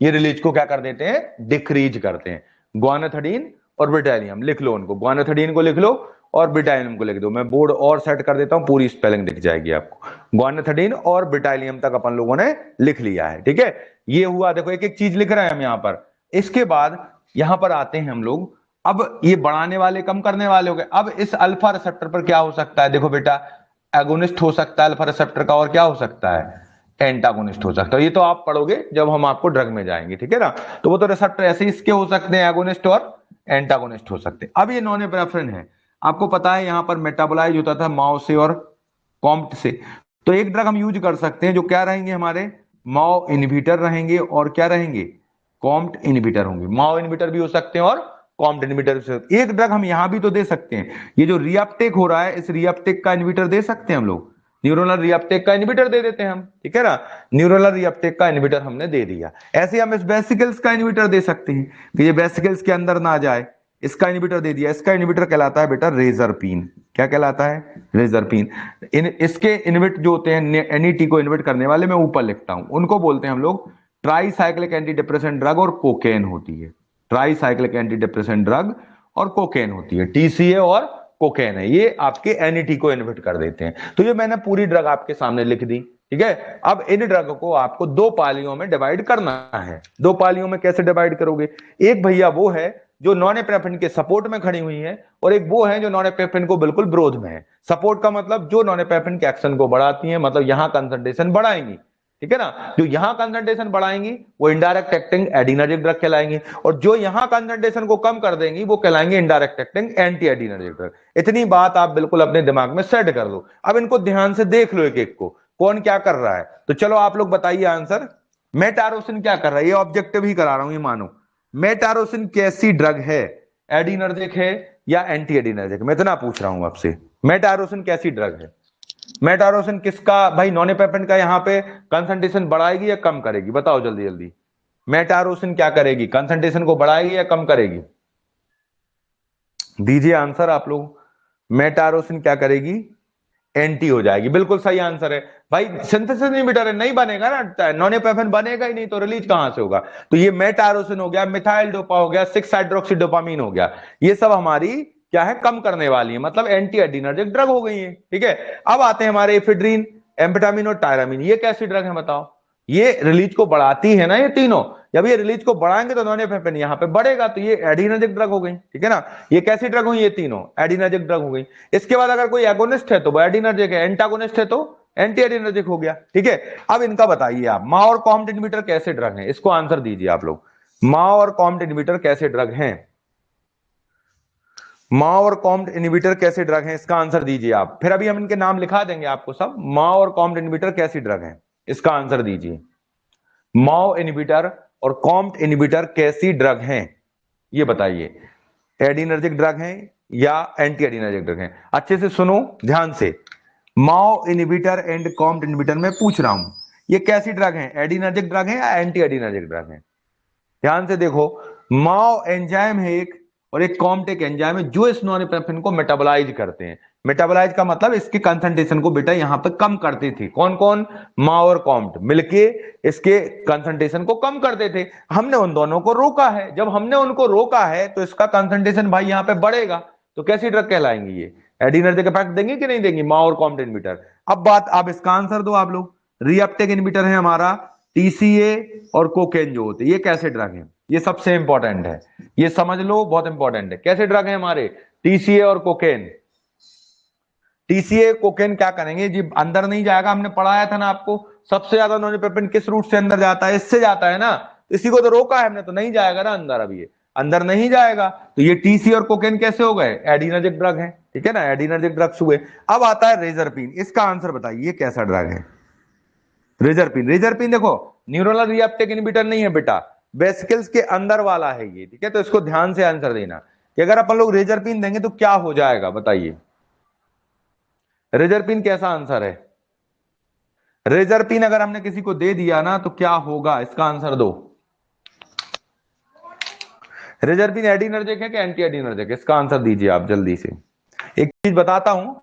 [SPEAKER 1] ये रिलीज को क्या कर देते हैं, डिक्रीज करते हैं। ग्वानाथडीन और ब्रिटाइलियम लिख लो उनको, ग्वानाथडीन को लिख लो और ब्रिटाइलियम को लिख दो। मैं बोर्ड और सेट कर देता हूं, पूरी स्पेलिंग दिख जाएगी आपको। ग्वानाथडीन और ब्रिटाइलियम तक अपन लोगों ने लिख लिया है, ठीक है। ये हुआ, देखो एक एक चीज लिख रहे हैं हम यहां पर। इसके बाद यहां पर आते हैं हम लोग, अब ये बढ़ाने वाले कम करने वाले हो गए। अब इस अल्फा रिसेप्टर पर क्या हो सकता है, देखो बेटा, एगोनिस्ट हो सकता है अल्फा रिसेप्टर का, और क्या हो सकता है, एंटागोनिस्ट हो सकता है। ये तो आप पढ़ोगे जब हम आपको ड्रग में जाएंगे, ठीक है ना। तो वो तो रिसेप्टर ऐसे इसके हो सकते हैं, एगोनिस्ट और एंटागोनिस्ट हो सकते हैं। अब ये नॉन एपिनेफ्रिन है, आपको पता है यहां पर मेटाबोलाइज होता था माओ से और कॉम्प्ट से। तो एक ड्रग हम यूज कर सकते हैं जो क्या रहेंगे हमारे, माओ इनहिबिटर रहेंगे और क्या रहेंगे, कॉम्प्ट इनहिबिटर होंगे। माओ इनहिबिटर भी हो सकते हैं और कॉम्प्ट इनहिबिटर भी हो सकते हैं। एक ड्रग हम यहां भी तो दे सकते हैं, ये जो रीअपटेक हो रहा है, इस रीअपटेक का इनहिबिटर दे सकते हैं हम लोग। न्यूरोनल रीअपटेक का इनहिबिटर दे देते हैं हम, ठीक है ना, न्यूरोनल रीअपटेक का इनहिबिटर हमने दे दिया। ऐसे हम इस वेसिकल्स का इनहिबिटर दे सकते हैं कि ये वेसिकल्स के अंदर ना जाए, इसका इनहिबिटर दे दिया। इसका इनहिबिटर कहलाता है बेटा रेजरपीन। क्या कहलाता है? रेजरपीन। इसके इनहिबिट जो होते हैं एनईटी को इनहिबिट करने वाले, मैं ऊपर लिखता हूं, उनको बोलते हैं हम लोग ट्राईसाइक्लिक एंटी डिप्रेसेंट ड्रग और कोकेन होती है। ट्राईसाइक्लिक एंटी डिप्रेसेंट ड्रग और कोकेन होती है, टीसीए और कोकेन है, ये आपके एनईटी को इनहिबिट कर देते हैं। तो ये मैंने पूरी ड्रग आपके सामने लिख दी, ठीक है। अब इन ड्रग को आपको दो पालियों में डिवाइड करना है। दो पालियों में कैसे डिवाइड करोगे? एक भैया वो है जो नॉनेपेनेफ्रिन के सपोर्ट में खड़ी हुई है, और एक वो है जो नॉनेपेनेफ्रिन को बिल्कुल विरोध में है। सपोर्ट का मतलब जो नॉनेपेनेफ्रिन के एक्शन को बढ़ाती है, मतलब यहां कंसंट्रेशन बढ़ाएंगी, ठीक है ना। जो यहां कंसंट्रेशन बढ़ाएंगी वो इनडायरेक्ट एक्टिंग एडिनर्जिक ड्रग कहलाएंगी, और जो यहां कंसंट्रेशन को कम कर देंगी वो कहलाएंगे indirect acting anti adrenergic drug. इतनी बात आप बिल्कुल अपने दिमाग में सेट कर लो। अब इनको ध्यान से देख लो एक एक को, कौन क्या कर रहा है। तो चलो आप लोग बताइए आंसर। मेटारोसिन क्या कर रहा है? ये ऑब्जेक्टिव ही करा रहा हूं, ये मानो। मेटारोसिन कैसी ड्रग है? एडिनर्जिक है या एंटी एडिनर्जिक? मैं इतना पूछ रहा हूं आपसे, मेटारोसिन कैसी ड्रग है? मेटारोसिन किसका भाई? नॉनेपेप्टिन का यहां पे कंसंट्रेशन बढ़ाएगी या कम करेगी? बताओ जल्दी जल्दी। मेटारोसिन क्या करेगी? कंसंट्रेशन को बढ़ाएगी या कम करेगी? दीजिए आंसर आप लोग। मेटारोसिन क्या करेगी? एंटी हो जाएगी। बिल्कुल सही आंसर है भाई। सिंथेसिस इनहिबिटर है, नहीं बनेगा ना, नॉनेपेप्टिन बनेगा ही नहीं तो रिलीज कहां से होगा? तो ये मेटारोसिन हो गया, मिथाइल डोपा हो गया, 6 हाइड्रोक्सीडोपामीन हो गया, ये सब हमारी क्या है? कम करने वाली है, मतलब एंटी एडिनर्जिक ड्रग हो गई है, ठीक है। अब आते हैं हमारे एफेड्रीन, एम्फेटामिन और टायरामिन। ये कैसी ड्रग है बताओ? ये रिलीज को बढ़ाती है ना, ये तीनों। जब ये रिलीज को बढ़ाएंगे तो नॉनेपेप्टिन यहाँ पे बढ़ेगा, तो ये एडिनर्जिक ड्रग हो गई, ठीक है ना। ये कैसी ड्रग हुई? ये तीनों एडिनर्जिक ड्रग हो गई। इसके बाद अगर कोई एगोनिस्ट है तो वो एडिनर्जिक है, एंटागोनिस्ट है तो एंटी एडिनर्जिक हो गया, ठीक है। अब इनका बताइए आप, माओ और कॉम्ट इनहिबिटर कैसे ड्रग हैं? इसको आंसर दीजिए आप लोग। माओ और कॉम्ट इनहिबिटर कैसे ड्रग हैं? माओ और कॉम्ट इनहिबिटर कैसे ड्रग हैं? इसका आंसर दीजिए आप। फिर अभी हम इनके नाम लिखा देंगे आपको सब। माओ और कॉम्ट इनहिबिटर कैसी ड्रग हैं? इसका आंसर दीजिए। माओ इनहिबिटर और कॉम्ट इनहिबिटर कैसी ड्रग हैं, ये बताइए। एडिनर्जिक ड्रग हैं या एंटी एडिनर्जिक ड्रग हैं? अच्छे से सुनो ध्यान से। माओ इनहिबिटर एंड कॉम्ट इनहिबिटर में पूछ रहा हूं, ये कैसी ड्रग हैं? एडिनर्जिक ड्रग हैं या एंटी एडिनर्जिक ड्रग हैं? ध्यान से देखो। माओ एंजाइम है एक, और एक कॉम्ट एक एंजाइम है जो इस नॉनेपेप्टिन को मेटाबोलाइज करते हैं। मेटाबोलाइज का मतलब इसके कंसंट्रेशन को बेटा यहां पर कम करते थे। कौन कौन? माओ और कॉम्ट मिलके इसके कंसंट्रेशन को कम करते थे। हमने उन दोनों को रोका है। जब हमने उनको रोका है तो इसका कंसंट्रेशन भाई यहां पे बढ़ेगा। तो कैसी ड्रग कहलाएंगी ये? एडिनर्जिक इफेक्ट देंगी कि नहीं देंगी माओ और कॉम्ट इनहिबिटर? अब बात, अब इसका आंसर दो आप लोग। रीअपटेक इनहिबिटर है हमारा टीसीए और कोकेन जो होते हैं, ये कैसे ड्रग है? ये सबसे इंपॉर्टेंट है, ये समझ लो, बहुत इंपॉर्टेंट है। कैसे ड्रग है हमारे? टीसीए और कोकेन। टीसीए कोकेन क्या करेंगे जी? अंदर नहीं जाएगा, हमने पढ़ाया था ना आपको। सबसे ज्यादा नॉनिपेप्टिन किस रूट से अंदर जाता है? इससे जाता है ना। इसी को तो रोका है हमने, तो नहीं जाएगा ना अंदर। अब ये अंदर नहीं जाएगा, तो ये टीसी और कोकेन कैसे हो गए? एडिनर्जिक ड्रग है, ठीक है ना, एडिनर्जिक ड्रग्स हुए। अब आता है रेजरपिन। इसका आंसर बताइए, ये कैसा ड्रग है? रेजरपिन। रेजरपिन देखो न्यूरोनल रीअपटेक इनहिबिटर नहीं है बेटा, वेसिकल्स के अंदर वाला है ये, ठीक है। तो इसको ध्यान से आंसर देना कि अगर अपन लोग रेजरपिन देंगे तो क्या हो जाएगा, बताइए। रेजरपिन कैसा आंसर है? रेजरपिन अगर हमने किसी को दे दिया ना तो क्या होगा? इसका आंसर दो। रेजरपिन एडिनर्जिक है कि एंटी एडिनर्जिक? इसका आंसर दीजिए आप जल्दी से। एक चीज बताता हूं,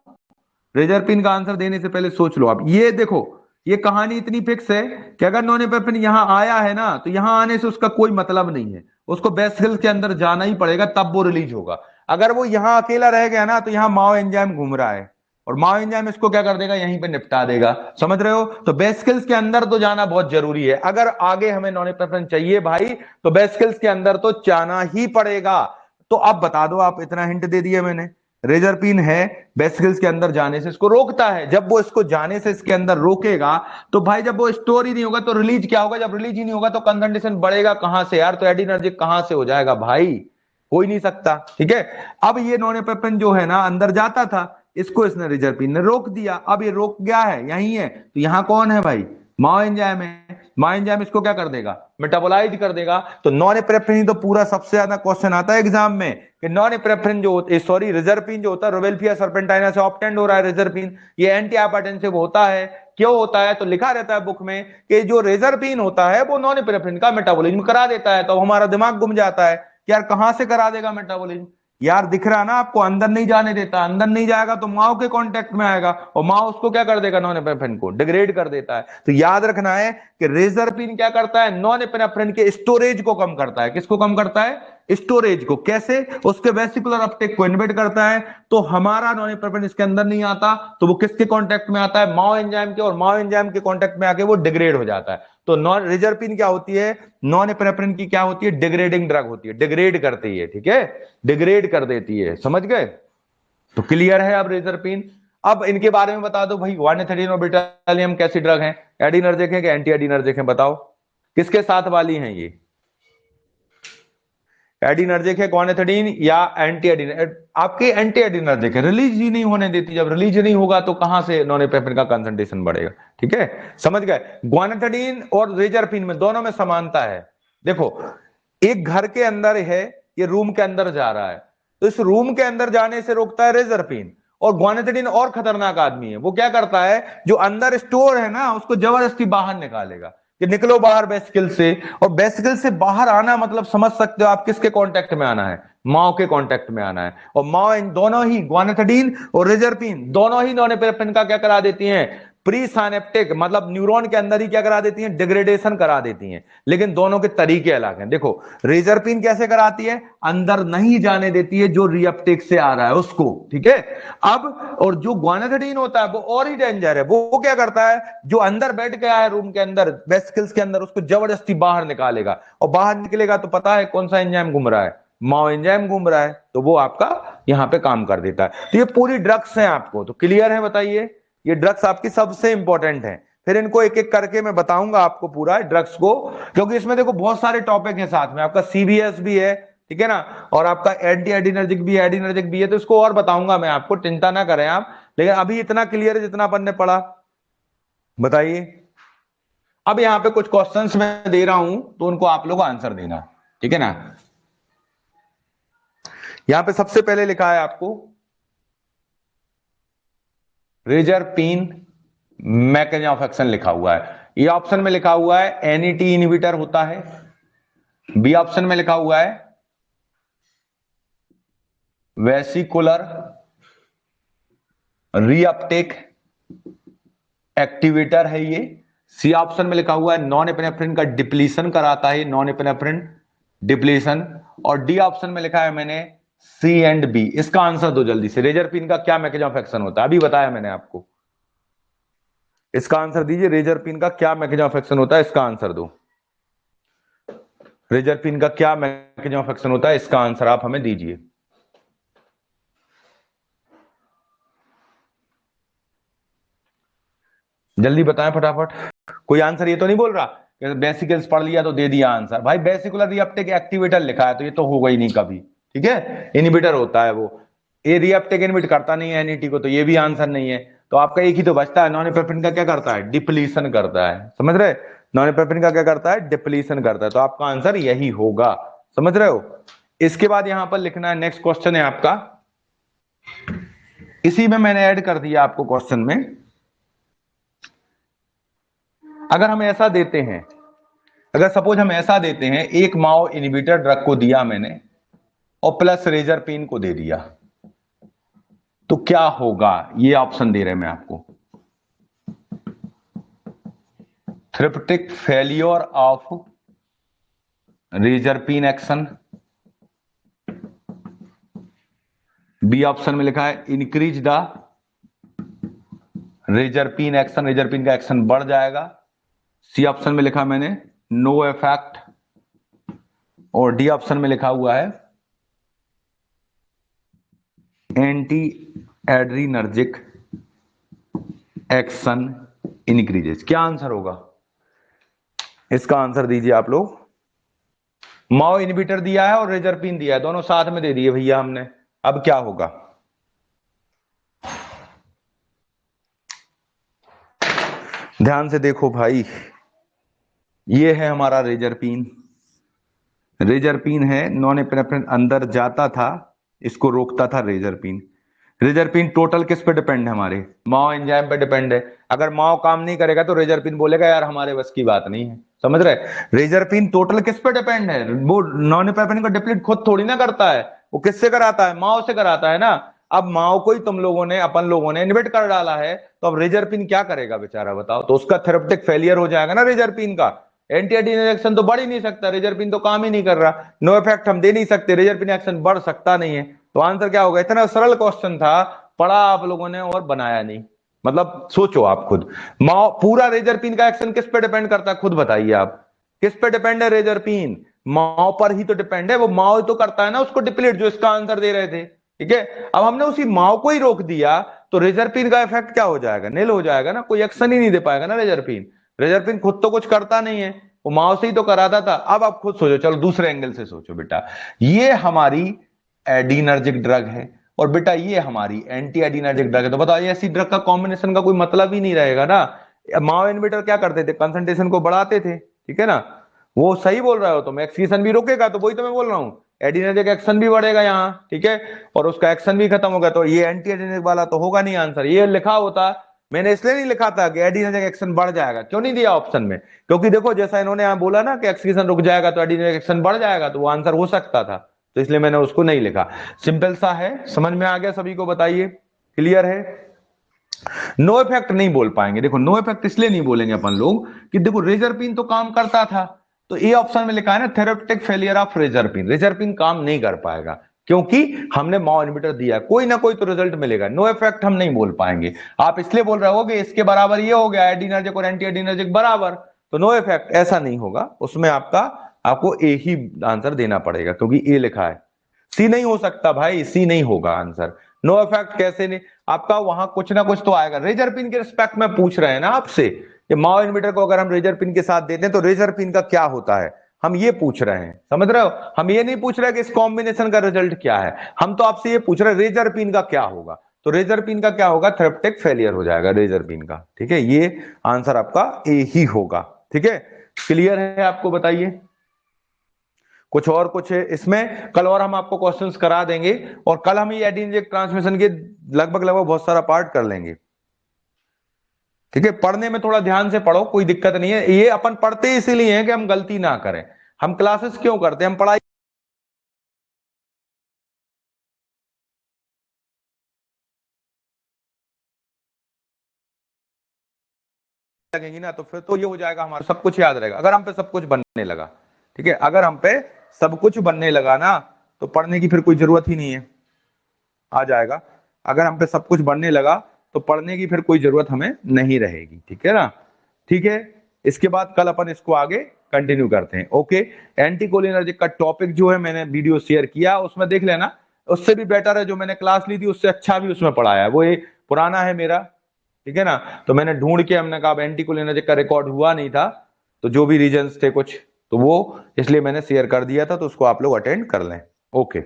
[SPEAKER 1] रेजरपिन का आंसर देने से पहले सोच लो आप। ये देखो, ये कहानी इतनी फिक्स है कि अगर नॉनेपेप्टिन यहां आया है ना, तो यहां आने से उसका कोई मतलब नहीं है। उसको वेसिकल्स के अंदर जाना ही पड़ेगा, तब वो रिलीज होगा। अगर वो यहां अकेला रह गया ना, तो यहां माओ एंजाइम घूम रहा है, और माओ एंजाइम इसको क्या कर देगा? यहीं पे निपटा देगा। समझ रहे हो? तो वेसिकल्स के अंदर तो जाना बहुत जरूरी है। अगर आगे हमें नॉनेपेप्टिन चाहिए भाई, तो वेसिकल्स के अंदर तो जाना ही पड़ेगा। तो अब बता दो आप, इतना हिंट दे दिया मैंने। रेजरपिन है, वेसिकल्स के अंदर जाने से इसको रोकता है। जब वो इसको जाने से इसके अंदर रोकेगा, तो भाई जब वो स्टोर ही नहीं होगा तो रिलीज क्या होगा? जब रिलीज ही नहीं होगा तो कंसंट्रेशन बढ़ेगा कहां से यार? तो एडिनर्जिक कहां से हो जाएगा भाई? हो ही नहीं सकता, ठीक है। अब ये नॉनेपेप्टिन जो है ना अंदर जाता था, इसको इसने रेजरपिन ने रोक दिया। अब ये रोक गया है, यही है, तो यहां कौन है भाई? माओ एंजाइम है। माओ एंजाइम इसको क्या कर देगा, मेटाबोलाइज कर देगा। तो नॉन एपिनेफ्रिन तो पूरा सबसे ज्यादा क्वेश्चन आता है एग्जाम में कि नॉन एपिनेफ्रिन जो सॉरी रिजर्पिन जो होता है रोवेल्फिया सर्पेंटाइना से ऑब्टेंड हो रहा है रिजर्पिन, ये एंटी हाइपरटेंसिव होता है। क्यों होता है, तो लिखा रहता है बुक में कि जो रिजर्पिन होता है वो नॉन एपिनेफ्रिन का मेटाबॉलिज्म करा देता है। तो हमारा दिमाग घूम जाता है कि यार कहां से करा देगा मेटाबॉलिज्म, यार दिख रहा है ना आपको, अंदर नहीं जाने देता, अंदर नहीं जाएगा तो माओ के कांटेक्ट में आएगा और माओ उसको क्या कर देगा, नॉन एपिनेफ्रिन को डिग्रेड कर देता है। तो याद रखना है कि रेजरपिन क्या करता है, नॉन एपिनेफ्रिन के स्टोरेज को कम करता है। किसको कम करता है, स्टोरेज को। कैसे, उसके वेसिकुलर अपटेक को इनहिबिट करता है। तो हमारा नॉन एपिनेफ्रिन इसके अंदर नहीं आता, तो वो किसके कांटेक्ट में आता है, माओ एंजाइम के, और माओ एंजाइम के कांटेक्ट में आके वो डिग्रेड हो जाता है। तो नॉन रिजरपिन क्या होती है, नॉन एपिनेफ्रिन की क्या होती है, डिग्रेडिंग ड्रग होती है, डिग्रेड करती है, ठीक है, डिग्रेड कर देती है, समझ गए। तो क्लियर है अब रिजरपिन। अब इनके बारे में बता दो भाई, गुआनिथाइडिन और बेटालियम कैसी ड्रग हैं, एडिनर्जिक है कि एंटी एडिनर्जिक है, बताओ किसके साथ वाली हैं ये, एडिनर्जिक है गुआनिथाइडिन या एंटी एडिनर्जिक, आपके एंटी एडिनर्जिक है, रिलीज ही नहीं होने देती, जब रिलीज नहीं होगा तो कहां से नॉन एपिनेफ्रिन का कंसंट्रेशन बढ़ेगा, ठीक है, समझ गए। गुआनिथाइडिन और रिजरपिन में दोनों में समानता है। देखो एक घर के अंदर है, ये रूम के अंदर जा रहा है, तो इस रूम के अंदर जाने से रोकता है रिजरपिन। और गुआनिथाइडिन और खतरनाक आदमी है, वो क्या करता है, जो अंदर स्टोर है ना उसको जबरदस्ती बाहर निकालेगा कि निकलो बाहर वेसिकल से। और वेसिकल से बाहर आना मतलब समझ सकते हो आप किसके कांटेक्ट में आना है, माओ के कांटेक्ट में आना है। और माओ इन दोनों ही गुआनिथाइडिन और रिजरपिन दोनों ही नॉन एपिनेफ्रिन का क्या करा देती हैं, प्री साइनेप्टिक मतलब न्यूरॉन के अंदर ही क्या करा देती हैं, डिग्रेडेशन करा देती हैं। लेकिन दोनों के तरीके अलग हैं। देखो रिजरपिन कैसे कराती है, अंदर नहीं जाने देती है जो रीअपटेक से आ रहा है उसको, ठीक है। अब और जो गुआनिथाइडिन होता है वो और ही डेंजर है, वो क्या करता है, जो अंदर बैठ गया है रूम के अंदर वेसिकल्स के अंदर, उसको जबरदस्ती बाहर निकालेगा। और बाहर निकलेगा तो पता है कौन सा एंजाइम घूम रहा है, माओ एंजाइम घूम रहा है, तो वो आपका यहां पे काम कर देता है। तो ये पूरी ड्रग्स हैं आपको, तो क्लियर है, बताइए ये ड्रग्स आपकी सबसे इंपॉर्टेंट है। फिर इनको एक एक करके मैं बताऊंगा आपको पूरा ड्रग्स को, क्योंकि इसमें देखो बहुत सारे टॉपिक हैं साथ में, आपका सीबीएस भी है, ठीक है ना, और आपका एंटी एडिनर्जिक भी है, एडिनर्जिक भी है, तो इसको और बताऊंगा मैं आपको, चिंता ना करें आप। लेकिन अभी इतना क्लियर है जितना अपन ने पढ़ा, बताइए। अब यहां पे कुछ क्वेश्चंस मैं दे रहा हूं तो उनको आप लोग आंसर देना, ठीक है ना। यहां पे सबसे पहले लिखा है आपको रिजरपिन मैकेनिज्म ऑफ एक्शन लिखा हुआ है। ये ऑप्शन में लिखा हुआ है एनईटी इनहिबिटर होता है, बी ऑप्शन में लिखा हुआ है वेसिकुलर रीअपटेक एक्टिवेटर है ये, सी ऑप्शन में लिखा हुआ है नॉन एपिनेफ्रिन का डिप्लीशन कराता है, नॉन एपिनेफ्रिन डिप्लीशन, और डी ऑप्शन में लिखा है मैंने सी एंड बी। इसका आंसर दो जल्दी से, रेजरपिन का क्या मैकेनिज्म ऑफ एक्शन होता है, अभी बताया मैंने आपको, इसका आंसर दीजिए, रेजरपिन का क्या मैकेनिज्म ऑफ एक्शन होता है, इसका आंसर दो। रेजरपिन का क्या मैकेनिज्म ऑफ एक्शन होता है, इसका आंसर आप हमें दीजिए, जल्दी बताएं फटाफट। कोई आंसर ये तो नहीं बोल रहा कि बेसिकल्स पढ़ लिया तो दे दिया आंसर, भाई बेसिकुलर रीअपटेक एक्टिवेटर लिखा है तो ये तो होगा ही नहीं कभी, ठीक है, इनहिबिटर होता है वो, ये रीअपटेक इनहिबिट करता नहीं है एनईटी को, तो ये भी आंसर नहीं है। तो आपका एक ही तो बचता है, नॉन एपिनेफ्रिन का क्या करता है, डिप्लीशन करता है, समझ रहे, नॉन एपिनेफ्रिन का क्या करता है, डिप्लीशन करता है, तो आपका आंसर यही होगा, समझ रहे हो। इसके बाद यहां पर लिखना है, नेक्स्ट क्वेश्चन है आपका, इसी में मैंने ऐड कर दिया आपको क्वेश्चन में, अगर हम ऐसा देते हैं, अगर सपोज हम ऐसा देते हैं, एक माओ इनहिबिटर ड्रग को दिया मैंने और प्लस रेजरपिन को दे दिया, तो क्या होगा, ये ऑप्शन दे रहे हैं मैं आपको, therapeutic failure of reserpine action, B option में लिखा है increase the reserpine action, reserpine का एक्शन बढ़ जाएगा, सी ऑप्शन में लिखा मैंने नो इफेक्ट, और डी ऑप्शन में लिखा हुआ है एंटी एड्रीनर्जिक एक्शन इंक्रीजेस। क्या आंसर होगा, इसका आंसर दीजिए आप लोग। माओ इनहिबिटर दिया है और रेजरपिन दिया है, दोनों साथ में दे दिए भैया हमने, अब क्या होगा, ध्यान से देखो भाई, ये है हमारा रेजरपिन। रेजरपिन है, नॉन एपिनेफ्रिन अंदर जाता था, इसको रोकता था रेजरपिन। रेजरपिन टोटल किस पे डिपेंड है? हमारे माओ एंजाइम पे डिपेंड है। अगर माओ काम नहीं करेगा तो रेजरपिन बोलेगा यार हमारे बस की बात नहीं है। समझ रहे? रेजरपिन टोटल किस पे डिपेंड है? वो नॉन एपिनेफ्रिन को डिप्लीट खुद थोड़ी ना करता है, वो किससे कराता है? माओ से कराता है ना। अब माओ को ही तुम लोगों ने, अपन लोगों ने इन्वेट कर डाला है, तो अब रेजरपिन क्या करेगा बेचारा बताओ? तो उसका थेरेप्यूटिक फेलियर हो जाएगा ना रेजरपिन का। एंटी एडिनल एक्शन तो बढ़ ही नहीं सकता, रेजरपिन तो काम ही नहीं कर रहा, नो इफेक्ट हम दे नहीं सकते, रेजरपिन एक्शन बढ़ सकता नहीं है। तो आंसर क्या होगा? इतना सरल क्वेश्चन था, पढ़ा आप लोगों ने और बनाया नहीं। मतलब सोचो आप खुद, माओ पूरा रेजरपिन का एक्शन किस पे डिपेंड करता है? खुद बताइए आप, किस पे डिपेंड है रेजरपिन? माओ पर ही तो डिपेंड है, वो माओ तो करता है ना उसको डिप्लीट, जो इसका आंसर दे रहे थे। ठीक है, अब हमने उसी माओ को ही रोक दिया, तो रेजरपिन का इफेक्ट क्या हो जाएगा? नील हो जाएगा ना, कोई एक्शन ही नहीं दे पाएगा ना रेजरपिन। रेजरपिन खुद तो कुछ करता नहीं है, वो माओ से ही तो कराता था। अब आप खुद सोचो, चलो दूसरे एंगल से सोचो बेटा, ये हमारी एडिनर्जिक ड्रग है और बेटा ये हमारी एंटी एडिनर्जिक ड्रग है, तो बताइए ऐसी ड्रग का कॉम्बिनेशन का कोई मतलब ही नहीं रहेगा ना। माओ इनहिबिटर क्या करते थे? कंसंट्रेशन को बढ़ाते थे, ठीक है ना। वो सही बोल रहे हो तुम, एक्सक्रीशन भी रुकेगा, तो वही तो मैं बोल रहा हूं, एडिनर्जिक एक्शन भी बढ़ेगा यहाँ, ठीक है, और उसका एक्शन भी खत्म होगा, तो ये एंटी एडिनर्जिक वाला तो होगा नहीं आंसर। ये लिखा होता, मैंने इसलिए नहीं लिखा था कि एडिनर्जिक एक्शन बढ़ जाएगा, क्यों नहीं दिया ऑप्शन में? क्योंकि देखो जैसा इन्होंने यहाँ बोला ना कि एक्सक्रीशन रुक जाएगा तो एडिनर्जिक एक्शन बढ़ जाएगा, तो वो आंसर हो सकता था, तो इसलिए मैंने उसको नहीं लिखा। सिंपल सा है, समझ में आ गया सभी को? बताइए, क्लियर है? नो इफेक्ट नहीं बोल पाएंगे, देखो नो इफेक्ट इसलिए नहीं बोलेंगे अपन लोग कि देखो रेजरपिन तो काम करता था, तो ए ऑप्शन में लिखा है ना थेरेप्यूटिक फेलियर ऑफ रेजरपिन, रेजरपिन काम नहीं कर पाएगा क्योंकि हमने माओ इनहिबिटर दिया, कोई ना कोई तो रिजल्ट मिलेगा, नो इफेक्ट हम नहीं बोल पाएंगे। आप इसलिए बोल रहे हो कि इसके बराबर ये हो गया एडिनर्जिक और एंटी एडिनर्जिक बराबर, तो नो इफेक्ट ऐसा नहीं होगा उसमें, आपका आपको ए ही आंसर देना पड़ेगा क्योंकि ए लिखा है। सी नहीं हो सकता भाई, सी नहीं होगा आंसर। नो इफेक्ट कैसे नहीं? आपका वहां कुछ ना कुछ तो आएगा। रेजर पिन के रिस्पेक्ट में पूछ रहे हैं ना आपसे, कि माओ इनहिबिटर को अगर हम रेजर पिन के साथ देते हैं तो रेजर पिन का क्या होता है, हम ये पूछ रहे हैं, समझ रहे हो? हम ये नहीं पूछ रहे कि इस कॉम्बिनेशन का रिजल्ट क्या है, हम तो आपसे ये पूछ रहे हैं रेजर पिन का क्या होगा। तो रेजर पिन का क्या होगा? थेरेप्यूटिक फेलियर हो जाएगा रेजर पिन का, ठीक है, ये आंसर आपका ए ही होगा। ठीक है, क्लियर है आपको? बताइए कुछ और, कुछ इसमें कल और हम आपको क्वेश्चंस करा देंगे, और कल हम ये एडिनर्जिक ट्रांसमिशन के लगभग लगभग बहुत सारा पार्ट कर लेंगे। ठीक है, पढ़ने में थोड़ा ध्यान से पढ़ो, कोई दिक्कत नहीं है, ये अपन पढ़ते इसीलिए हैं कि हम गलती ना करें। हम क्लासेस क्यों करते हैं? हम पढ़ाई लगेंगी ना, तो फिर तो ये हो जाएगा हमारा सब कुछ याद रहेगा, अगर हम पे सब कुछ बनने लगा। ठीक है, अगर हम पे सब कुछ बनने लगा ना, तो पढ़ने की फिर कोई जरूरत ही नहीं है, आ जाएगा। अगर हम पे सब कुछ बनने लगा तो पढ़ने की फिर कोई जरूरत हमें नहीं रहेगी, ठीक है ना। ठीक है, इसके बाद कल अपन इसको आगे कंटिन्यू करते हैं। ओके, एंटीकोलिनर्जिक का टॉपिक जो है मैंने वीडियो शेयर किया, उसमें देख लेना, उससे भी बेटर है जो मैंने क्लास ली थी, उससे अच्छा भी उसमें पढ़ाया है, वो एक पुराना है मेरा, ठीक है ना। तो मैंने ढूंढ के, हमने कहा एंटीकोलिनर्जिक का रिकॉर्ड हुआ नहीं था, तो जो भी रीजंस थे कुछ, तो वो इसलिए मैंने शेयर कर दिया था, तो उसको आप लोग अटेंड कर लें। ओके।